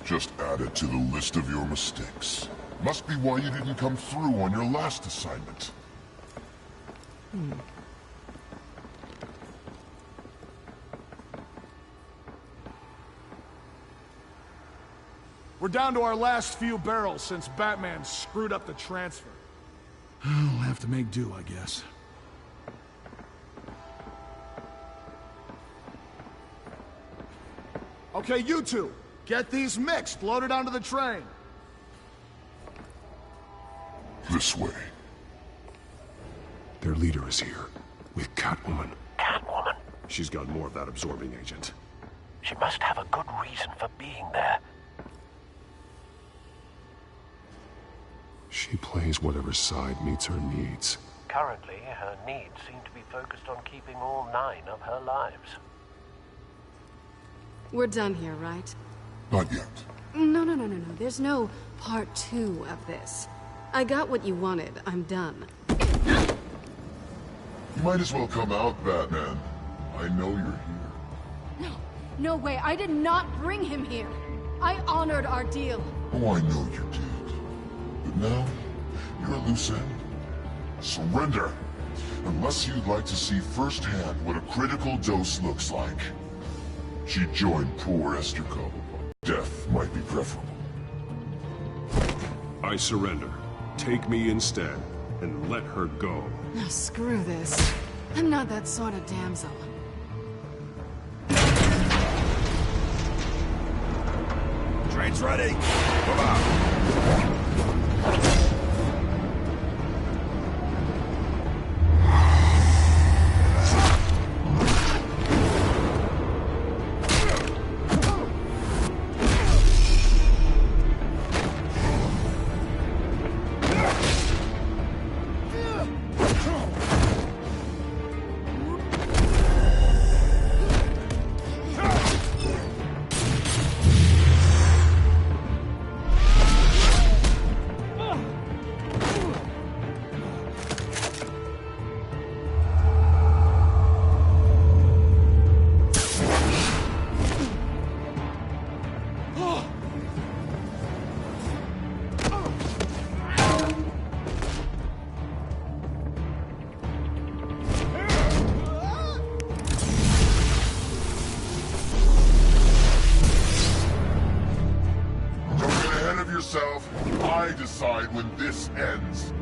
Just add it to the list of your mistakes. Must be why you didn't come through on your last assignment. We're down to our last few barrels since Batman screwed up the transfer. We'll have to make do, I guess. Okay, you two, get these mixed, loaded onto the train. This way. Their leader is here, with Catwoman. Catwoman? She's got more of that absorbing agent. She must have a good reason for being there. She plays whatever side meets her needs. Currently, her needs seem to be focused on keeping all 9 of her lives. We're done here, right? Not yet. No. There's no part 2 of this. I got what you wanted. I'm done. You might as well come out, Batman. I know you're here. No way. I did not bring him here. I honored our deal. Oh, I know you did. But now, you're a loose end. Surrender. Unless you'd like to see firsthand what a critical dose looks like. She joined poor Esther Cullen. Death might be preferable. I surrender. Take me instead, and let her go. Oh, screw this. I'm not that sort of damsel. Train's ready. Come on. I decide when this ends.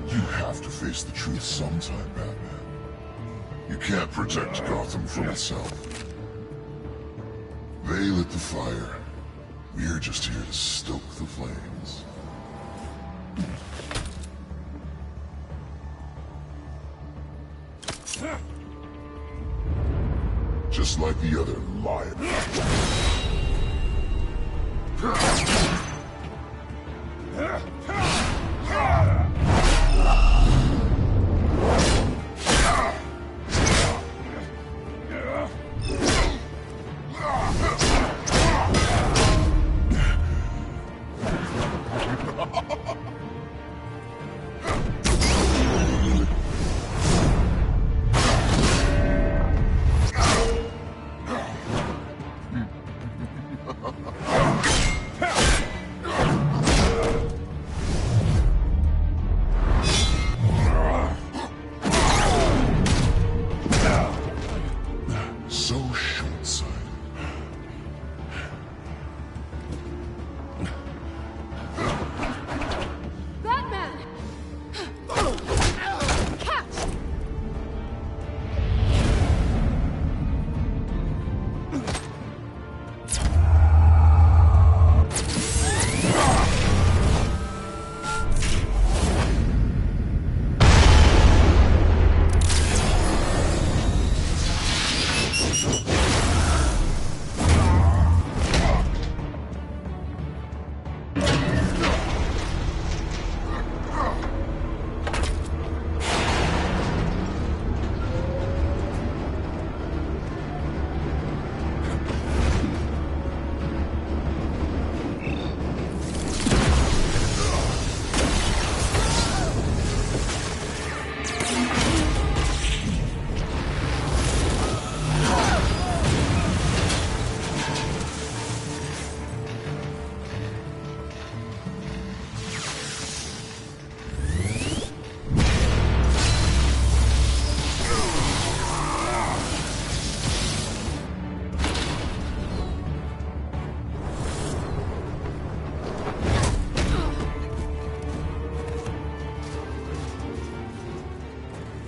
You have to face the truth sometime, Batman. You can't protect Gotham from itself. They lit the fire. We're just here to stoke the flames. Just like the other lion.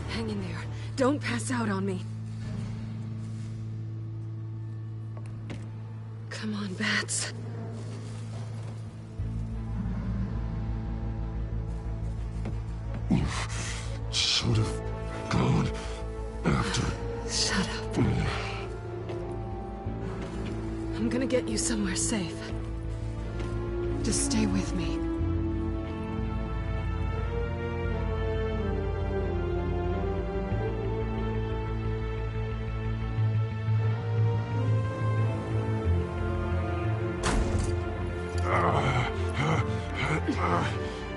Hang in there. Don't pass out on me. Come on, Bats. You should have gone after. Shut up. I'm gonna get you somewhere safe. Just stay with me.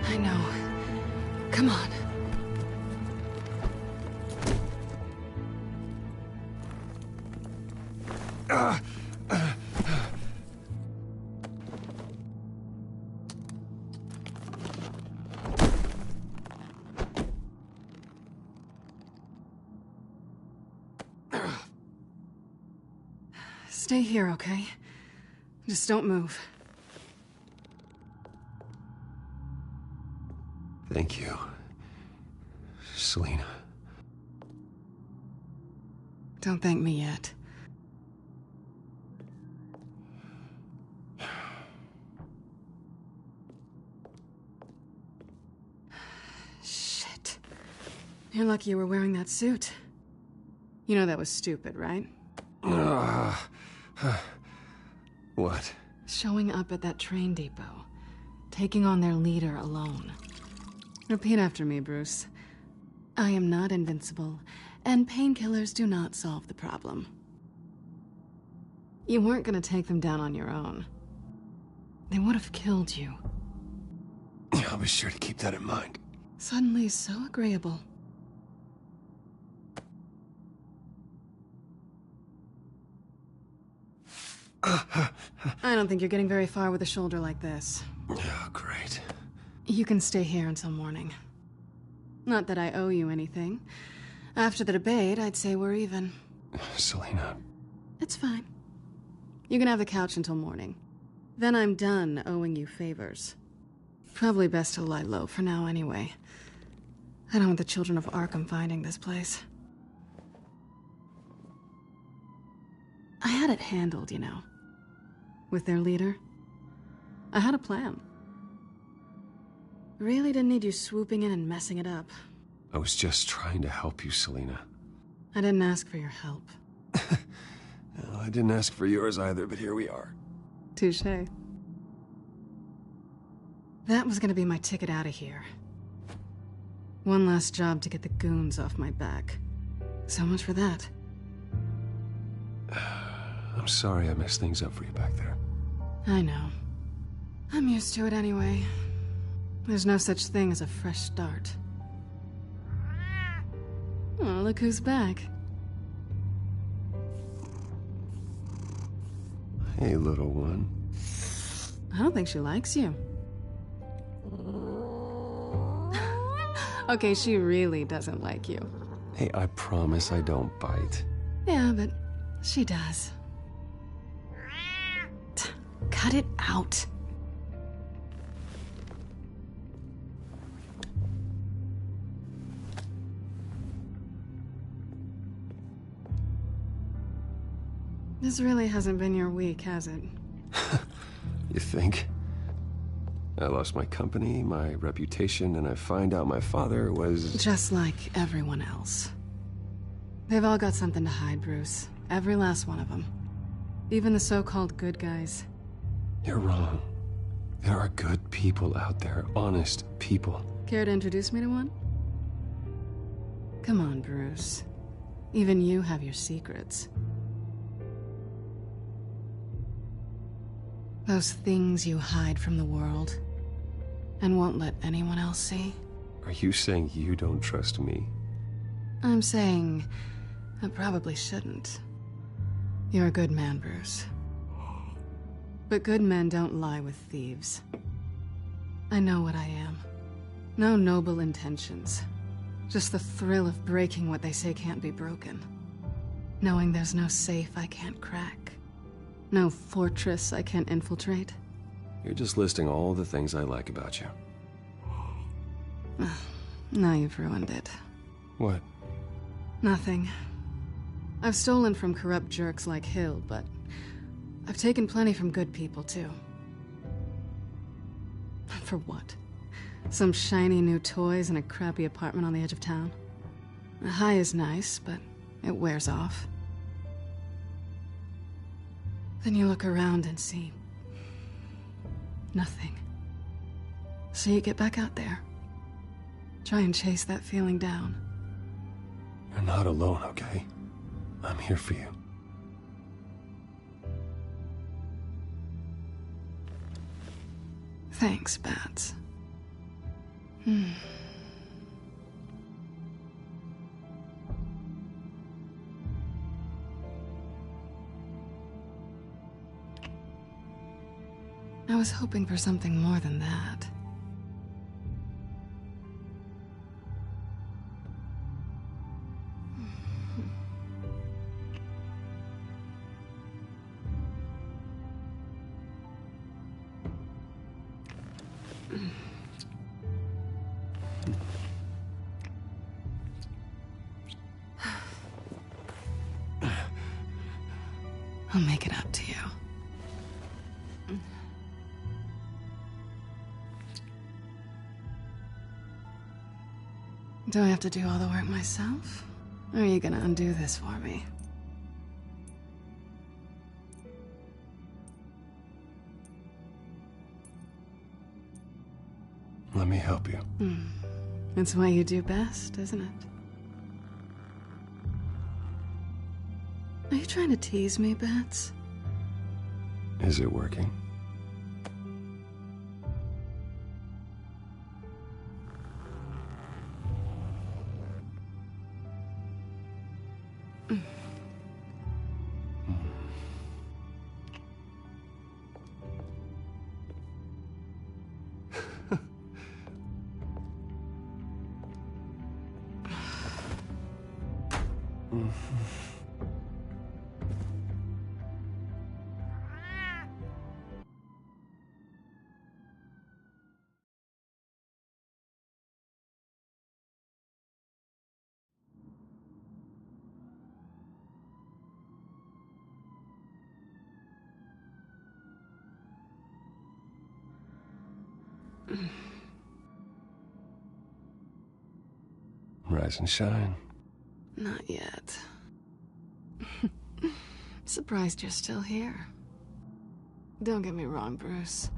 I know. Come on. Stay here, okay? Just don't move. Thank you, Selina. Don't thank me yet. Shit. You're lucky you were wearing that suit. You know that was stupid, right? What? Showing up at that train depot. Taking on their leader alone. Repeat after me, Bruce. I am not invincible, and painkillers do not solve the problem. You weren't gonna take them down on your own. They would have killed you. I'll be sure to keep that in mind. Suddenly so agreeable. I don't think you're getting very far with a shoulder like this. Oh, great. You can stay here until morning. Not that I owe you anything. After the debate, I'd say we're even. Selina. It's fine. You can have the couch until morning. Then I'm done owing you favors. Probably best to lie low for now anyway. I don't want the children of Arkham finding this place. I had it handled, you know. with their leader. I had a plan. Really didn't need you swooping in and messing it up. I was just trying to help you, Selina. I didn't ask for your help. Well, I didn't ask for yours either, but here we are. Touché. That was gonna be my ticket out of here. One last job to get the goons off my back. So much for that. I'm sorry I messed things up for you back there. I know. I'm used to it anyway. There's no such thing as a fresh start. Oh, look who's back. Hey, little one. I don't think she likes you. Okay, she really doesn't like you. Hey, I promise I don't bite. Yeah, but she does. Cut it out. This really hasn't been your week, has it? You think? I lost my company, my reputation, and I find out my father was... Just like everyone else. They've all got something to hide, Bruce. Every last one of them. Even the so-called good guys. You're wrong. There are good people out there, honest people. Care to introduce me to one? Come on, Bruce. Even you have your secrets. Those things you hide from the world and won't let anyone else see. Are you saying you don't trust me? I'm saying I probably shouldn't. You're a good man, Bruce. But good men don't lie with thieves. I know what I am. No noble intentions. Just the thrill of breaking what they say can't be broken. Knowing there's no safe I can't crack. No fortress I can't infiltrate. You're just listing all the things I like about you. Now you've ruined it. What? Nothing. I've stolen from corrupt jerks like Hill, but I've taken plenty from good people, too. For what? Some shiny new toys and a crappy apartment on the edge of town? A high is nice, but it wears off. Then you look around and see nothing. So you get back out there. Try and chase that feeling down. You're not alone, okay? I'm here for you. Thanks, Bats. I was hoping for something more than that. I'll make it up to you. Do I have to do all the work myself? Or are you gonna undo this for me? Let me help you. It's what you do best, isn't it? Are you trying to tease me, Bats? Is it working? Rise and shine. Not yet. Surprised you're still here. Don't get me wrong, Bruce.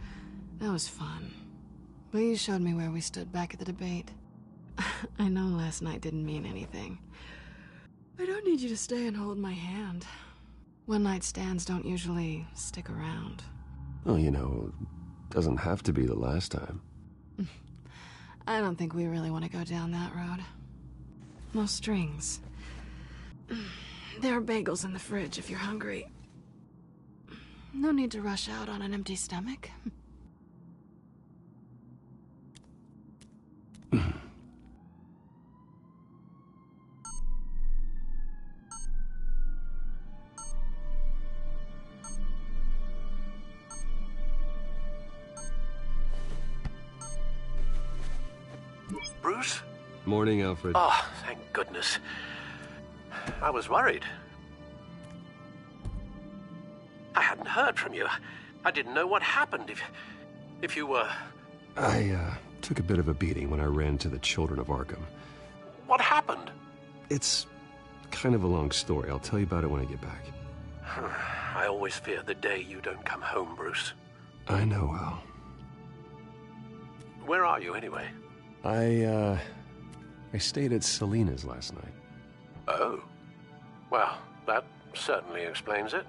That was fun. But you showed me where we stood back at the debate. I know last night didn't mean anything. I don't need you to stay and hold my hand. One-night stands don't usually stick around. Well, you know, doesn't have to be the last time. I don't think we really want to go down that road. No strings. There are bagels in the fridge if you're hungry. No need to rush out on an empty stomach. Bruce? Morning, Alfred. Oh, thank goodness. I was worried. I hadn't heard from you. I didn't know what happened if you were... I took a bit of a beating when I ran to the Children of Arkham. What happened? It's kind of a long story. I'll tell you about it when I get back. I always fear the day you don't come home, Bruce. I know, Al. Where are you, anyway? I stayed at Selena's last night. Oh. Well, that certainly explains it.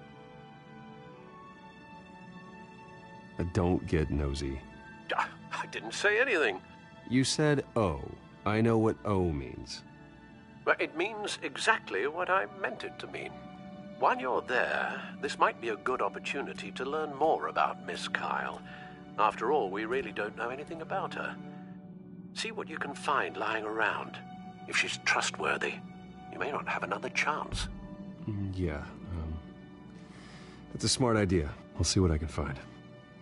Don't get nosy. I didn't say anything. You said O. I know what O means. Well, it means exactly what I meant it to mean. While you're there, this might be a good opportunity to learn more about Miss Kyle. After all, we really don't know anything about her. See what you can find lying around. If she's trustworthy, you may not have another chance. Yeah, that's a smart idea. I'll see what I can find.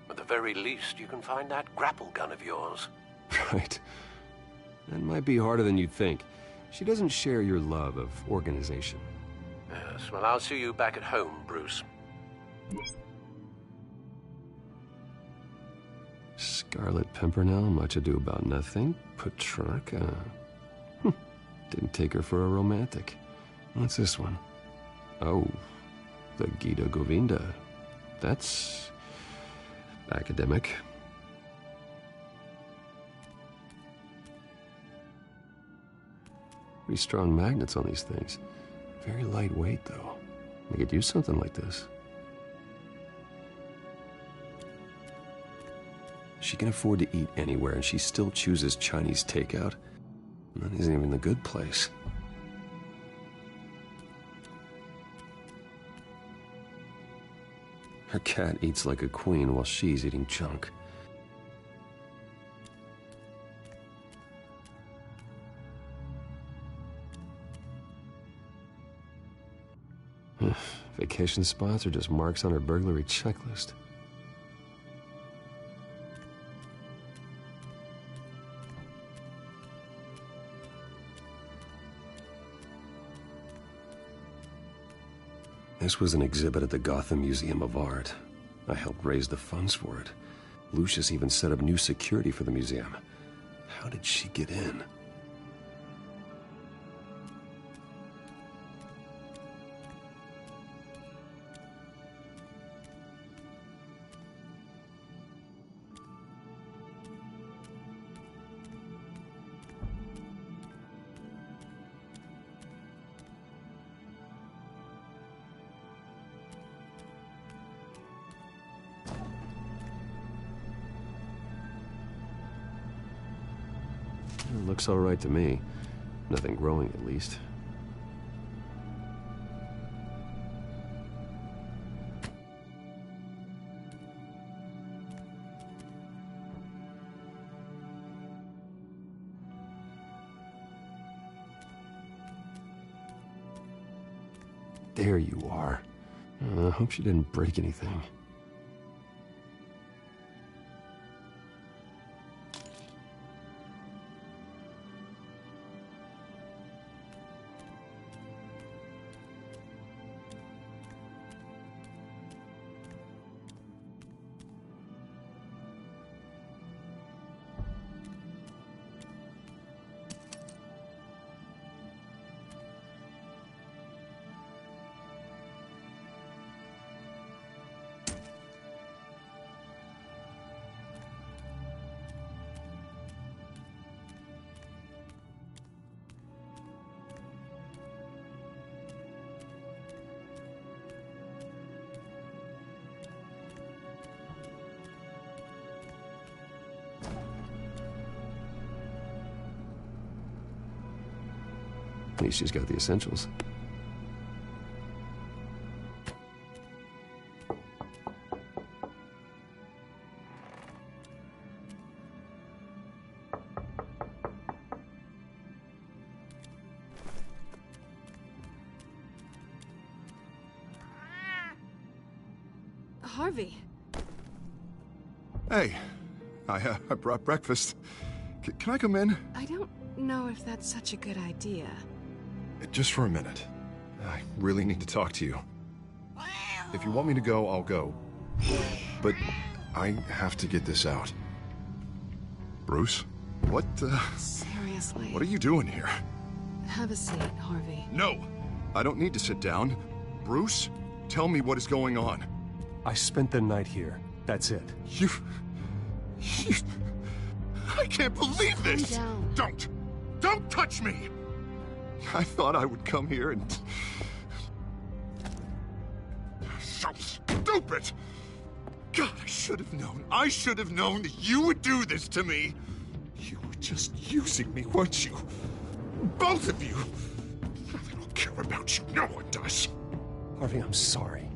At the very least, you can find that grapple gun of yours. Right. That might be harder than you'd think. She doesn't share your love of organization. Yes, well, I'll see you back at home, Bruce. Scarlet Pimpernel, much ado about nothing. Petrarca. Didn't take her for a romantic. What's this one? Oh, the Gita Govinda. That's... academic. Pretty strong magnets on these things. Very lightweight, though. I could use something like this. She can afford to eat anywhere, and she still chooses Chinese takeout. And that isn't even the good place. Her cat eats like a queen while she's eating junk. Vacation spots are just marks on her burglary checklist. This was an exhibit at the Gotham Museum of Art. I helped raise the funds for it. Lucius even set up new security for the museum. How did she get in? Looks all right to me. Nothing growing, at least. There you are. I hope she didn't break anything. At least she's got the essentials. Harvey. Hey, I brought breakfast. Can I come in? I don't know if that's such a good idea. Just for a minute. I really need to talk to you. If you want me to go, I'll go. But I have to get this out. Bruce? What, Seriously. What are you doing here? Have a seat, Harvey. No! I don't need to sit down. Bruce, tell me what is going on. I spent the night here. That's it. You... I can't believe this! Calm down. Don't touch me! I thought I would come here and... So stupid! God, I should have known. I should have known that you would do this to me. You were just using me, weren't you? Both of you. I don't care about you. No one does. Harvey, I'm sorry.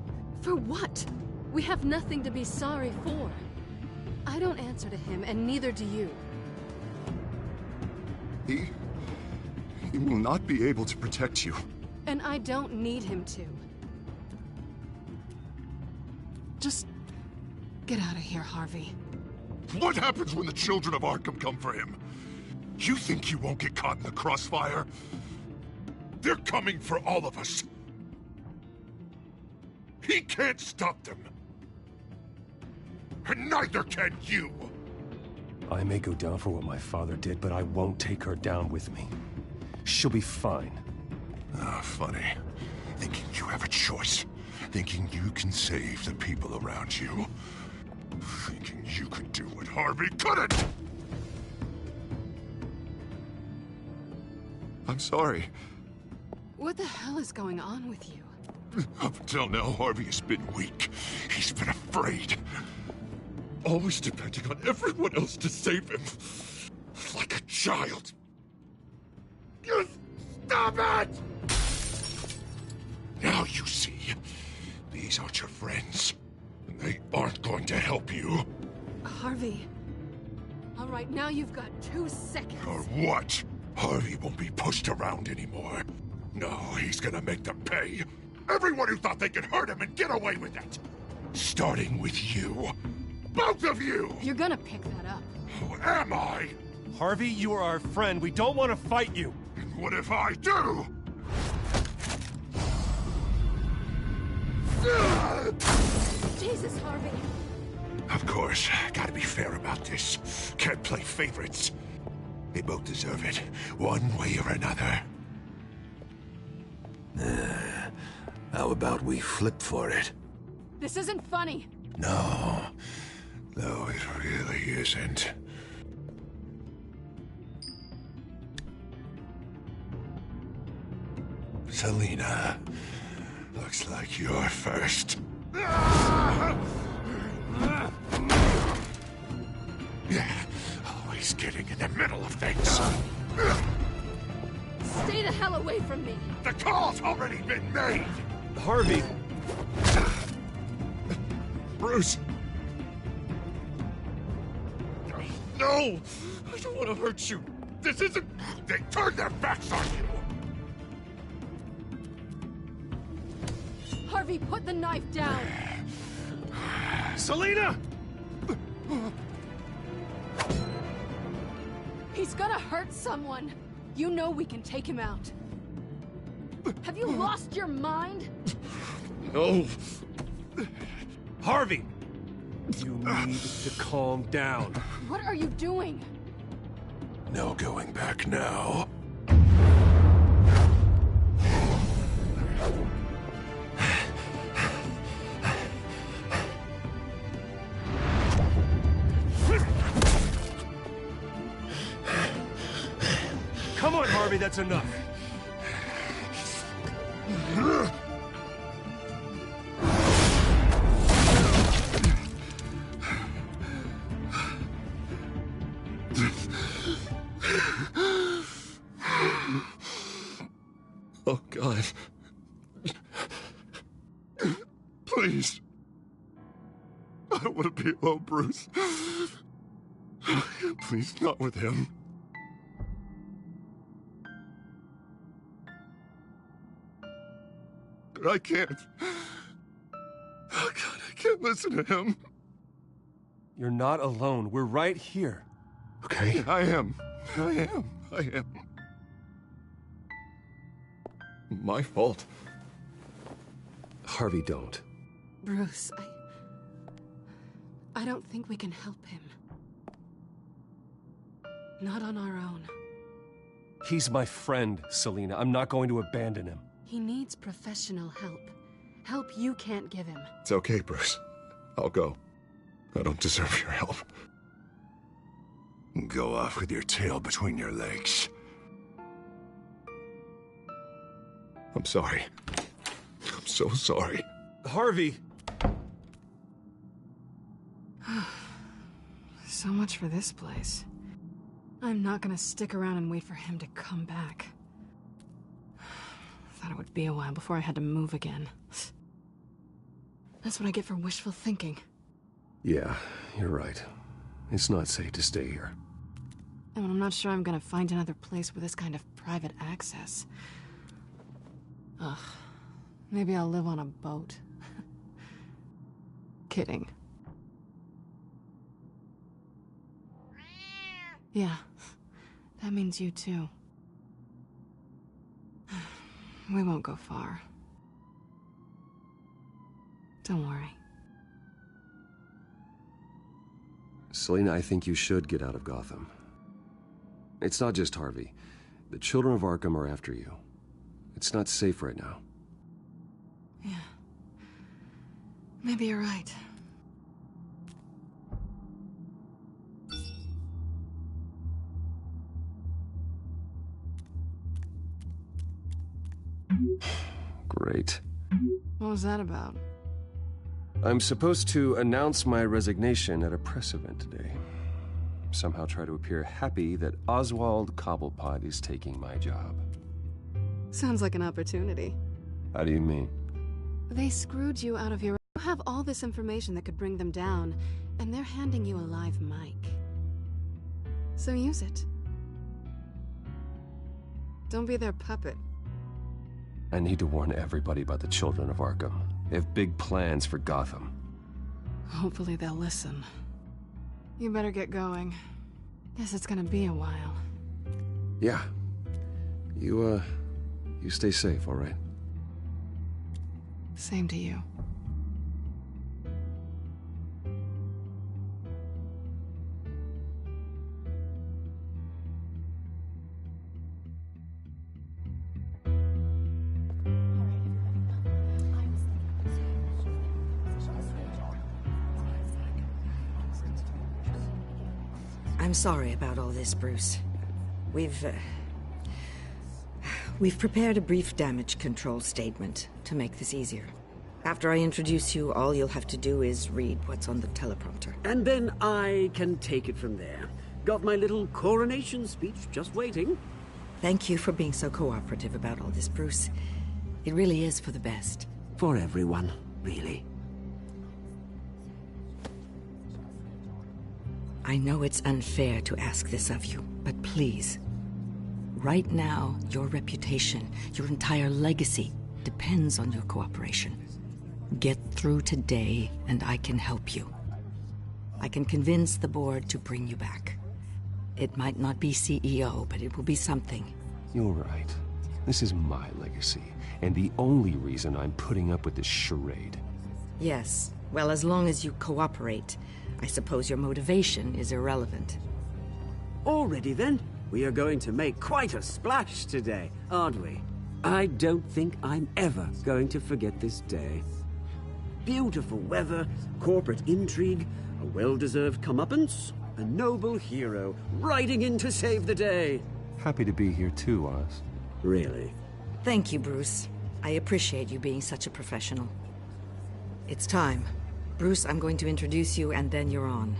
For what? We have nothing to be sorry for. I don't answer to him, and neither do you. He will not be able to protect you. And I don't need him to. Just get out of here, Harvey. What happens when the children of Arkham come for him? You think you won't get caught in the crossfire? They're coming for all of us. He can't stop them. And neither can you. I may go down for what my father did, but I won't take her down with me. She'll be fine. Ah, funny. Thinking you have a choice. Thinking you can save the people around you. Thinking you could do what Harvey couldn't! I'm sorry. What the hell is going on with you? Up until now, Harvey has been weak. He's been afraid. Always depending on everyone else to save him. Like a child. You stop it! Now you see. These aren't your friends. And they aren't going to help you. Harvey. All right, now you've got 2 seconds. Or what? Harvey won't be pushed around anymore. No, he's gonna make them pay. Everyone who thought they could hurt him and get away with it. Starting with you. Both of you! You're gonna pick that up. Who am I? Harvey, you are our friend. We don't want to fight you. And what if I do? Jesus, Harvey. Of course, gotta be fair about this. Can't play favorites. They both deserve it, one way or another. How about we flip for it? This isn't funny. No, it really isn't. Selina, looks like you're first. Yeah, always getting in the middle of things. Stay the hell away from me. The call's already been made. Harvey. Bruce. No, I don't want to hurt you. This isn't... They turned their backs on you. Harvey, put the knife down. Selina! He's gonna hurt someone. You know we can take him out. Have you lost your mind? No. Harvey! You need to calm down. What are you doing? No going back now. Come on, Harvey, that's enough. Oh, God. Please. I don't want to be alone, Bruce. Please, not with him. But I can't. Oh, God, I can't listen to him. You're not alone. We're right here. Okay? I am. My fault. Harvey, don't. Bruce, I don't think we can help him. Not on our own. He's my friend, Selina. I'm not going to abandon him. He needs professional help. Help you can't give him. It's okay, Bruce. I'll go. I don't deserve your help. Go off with your tail between your legs. I'm sorry. I'm so sorry. Harvey! So much for this place. I'm not gonna stick around and wait for him to come back. Thought it would be a while before I had to move again. That's what I get for wishful thinking. Yeah, you're right. It's not safe to stay here. And I'm not sure I'm gonna find another place with this kind of private access. Ugh. Maybe I'll live on a boat. Kidding. Yeah. That means you too. We won't go far. Don't worry. Selina, I think you should get out of Gotham. It's not just Harvey. The children of Arkham are after you. It's not safe right now. Yeah. Maybe you're right. Great. What was that about? I'm supposed to announce my resignation at a press event today. Somehow try to appear happy that Oswald Cobblepot is taking my job. Sounds like an opportunity. How do you mean? They screwed you out of your... You have all this information that could bring them down, and they're handing you a live mic. So use it. Don't be their puppet. I need to warn everybody about the children of Arkham. They have big plans for Gotham. Hopefully they'll listen. You better get going. Guess it's gonna be a while. Yeah. You stay safe, all right? Same to you. I'm sorry about all this, Bruce. We've prepared a brief damage control statement to make this easier. After I introduce you, all you'll have to do is read what's on the teleprompter. And then I can take it from there. Got my little coronation speech just waiting. Thank you for being so cooperative about all this, Bruce. It really is for the best. For everyone, really. I know it's unfair to ask this of you, but please. Right now, your reputation, your entire legacy, depends on your cooperation. Get through today, and I can help you. I can convince the board to bring you back. It might not be CEO, but it will be something. You're right. This is my legacy, and the only reason I'm putting up with this charade. Yes. Well, as long as you cooperate, I suppose your motivation is irrelevant. Already then, we are going to make quite a splash today, aren't we? I don't think I'm ever going to forget this day. Beautiful weather, corporate intrigue, a well-deserved comeuppance, a noble hero riding in to save the day. Happy to be here too, Oz. Really? Thank you, Bruce. I appreciate you being such a professional. It's time. Bruce, I'm going to introduce you, and then you're on.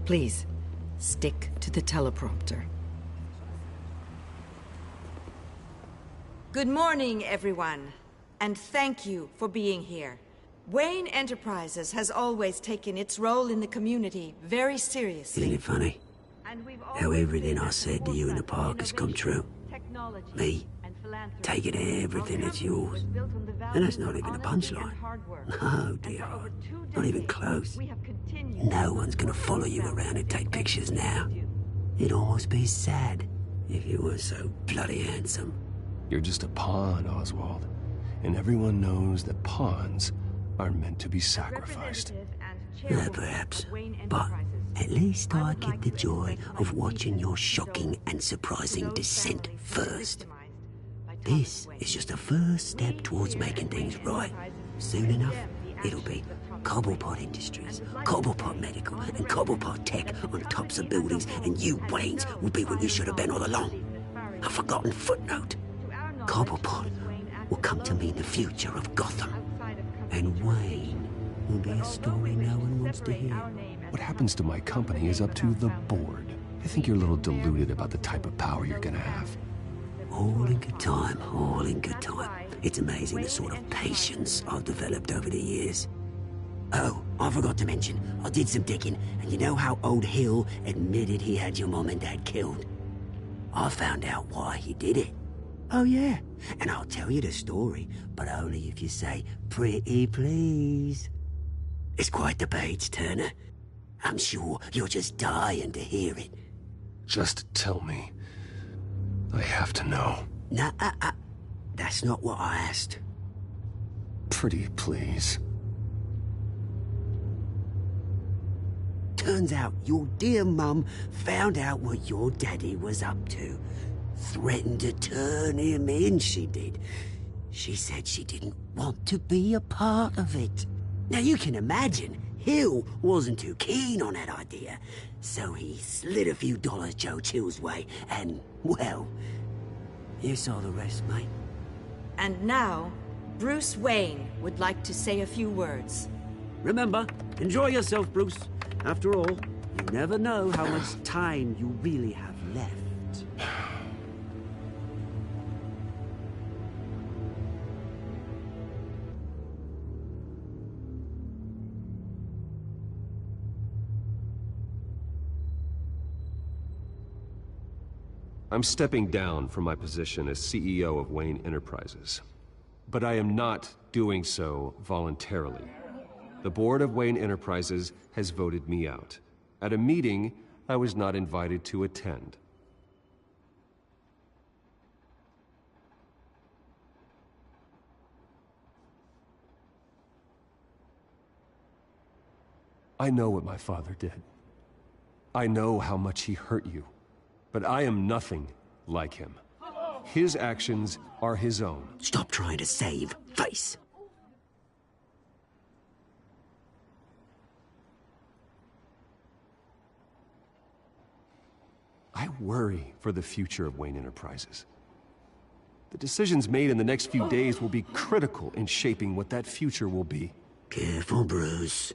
Please, stick to the teleprompter. Good morning, everyone. And thank you for being here. Wayne Enterprises has always taken its role in the community very seriously. Isn't it funny? How everything I said to you in the park has come true. Me, taking everything that's yours. And that's not even a punchline. No, dear. Not even close. No one's gonna follow you around and take pictures now. It'd almost be sad if you were so bloody handsome. You're just a pawn, Oswald. And everyone knows that pawns are meant to be sacrificed. Perhaps. But at least I get the joy of watching your shocking and surprising descent first. This is just a first step towards making things right. Soon enough, it'll be Cobblepot Industries, Cobblepot Medical, and Cobblepot Tech on the tops of buildings, and you, Waynes, will be what you should have been all along. A forgotten footnote. Cobblepot will come to mean the future of Gotham. And Wayne will be a story no one wants to hear. What happens to my company is up to the board. I think you're a little deluded about the type of power you're gonna have. All in good time, all in good time. It's amazing the sort of patience I've developed over the years. Oh, I forgot to mention, I did some digging, and you know how old Hill admitted he had your mom and dad killed? I found out why he did it. Oh yeah, and I'll tell you the story, but only if you say, pretty please. It's quite the page turner. I'm sure you're just dying to hear it. Just tell me. I have to know. Nah, that's not what I asked. Pretty please. Turns out your dear mum found out what your daddy was up to. Threatened to turn him in, she did. She said she didn't want to be a part of it. Now you can imagine, Hill wasn't too keen on that idea. So he slid a few dollars Joe Chill's way, and, well, you saw the rest, mate. And now, Bruce Wayne would like to say a few words. Remember, enjoy yourself, Bruce. After all, you never know how much time you really have left. I'm stepping down from my position as CEO of Wayne Enterprises. But I am not doing so voluntarily. The board of Wayne Enterprises has voted me out, at a meeting I was not invited to attend. I know what my father did. I know how much he hurt you. But I am nothing like him. His actions are his own. Stop trying to save face. I worry for the future of Wayne Enterprises. The decisions made in the next few days will be critical in shaping what that future will be. Careful, Bruce.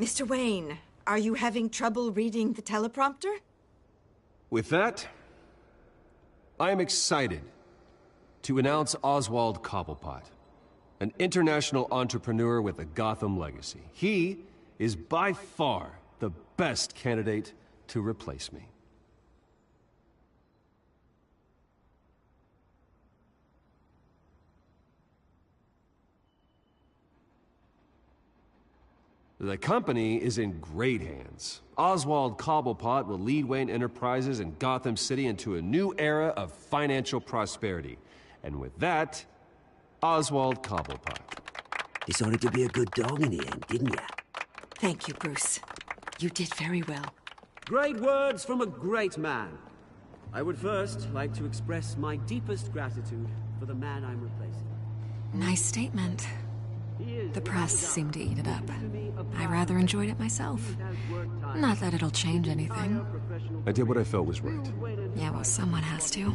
Mr. Wayne, are you having trouble reading the teleprompter? With that, I am excited to announce Oswald Cobblepot, an international entrepreneur with a Gotham legacy. He is by far the best candidate to replace me. The company is in great hands. Oswald Cobblepot will lead Wayne Enterprises and Gotham City into a new era of financial prosperity. And with that, Oswald Cobblepot. Decided to be a good dog in the end, didn't ya? Thank you, Bruce. You did very well. Great words from a great man. I would first like to express my deepest gratitude for the man I'm replacing. Nice statement. The press seemed to eat it up. I rather enjoyed it myself. Not that it'll change anything. I did what I felt was right. Yeah, well, someone has to.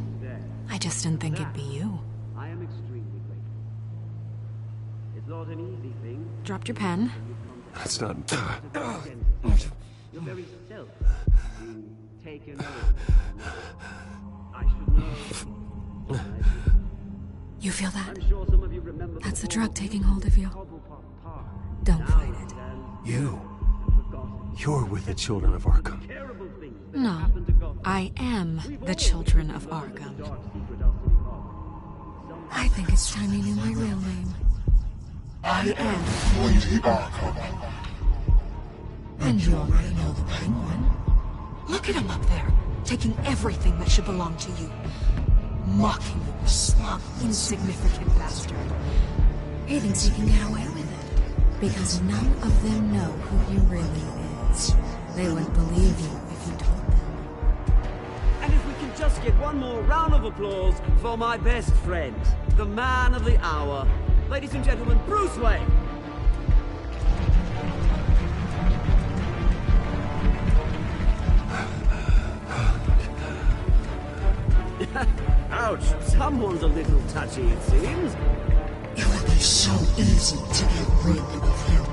I just didn't think it'd be you. I am extremely grateful. It's not an easy thing. Dropped your pen. That's not... Your very self being taken over. I should know. You feel that? I'm sure some of you remember. That's the drug taking hold of you. Don't fight it. You're with the Children of Arkham. No, I am the Children of Arkham. I think it's time you knew my real name. I am Lady Arkham. And you already know the Penguin. Look at him up there, taking everything that should belong to you. Mocking you, slug, insignificant bastard. He thinks he can get away with it, because none of them know who he really is. They wouldn't believe you if you told them. And if we can just get one more round of applause for my best friend, the man of the hour, ladies and gentlemen, Bruce Wayne. Ouch, someone's a little touchy, it seems. It would be so easy to get rid of him.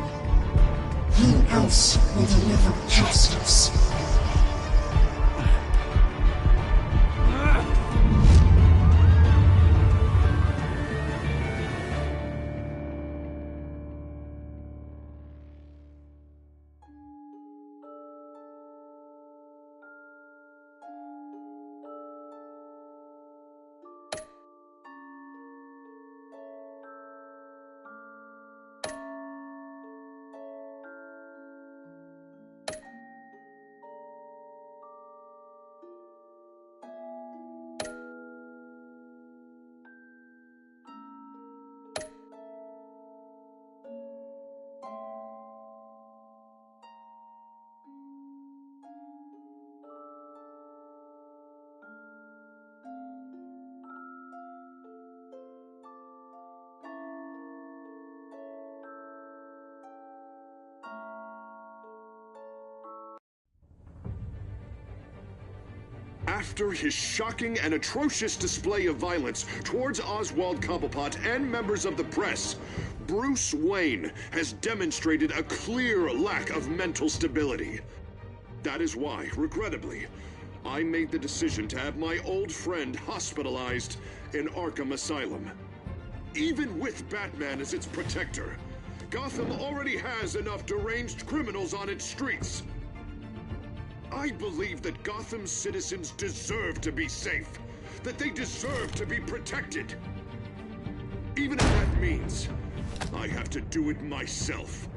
Who else will deliver justice? After his shocking and atrocious display of violence towards Oswald Cobblepot and members of the press, Bruce Wayne has demonstrated a clear lack of mental stability. That is why, regrettably, I made the decision to have my old friend hospitalized in Arkham Asylum. Even with Batman as its protector, Gotham already has enough deranged criminals on its streets. I believe that Gotham's citizens deserve to be safe, that they deserve to be protected. Even if that means I have to do it myself.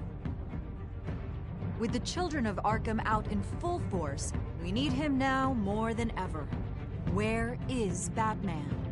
With the Children of Arkham out in full force, we need him now more than ever. Where is Batman?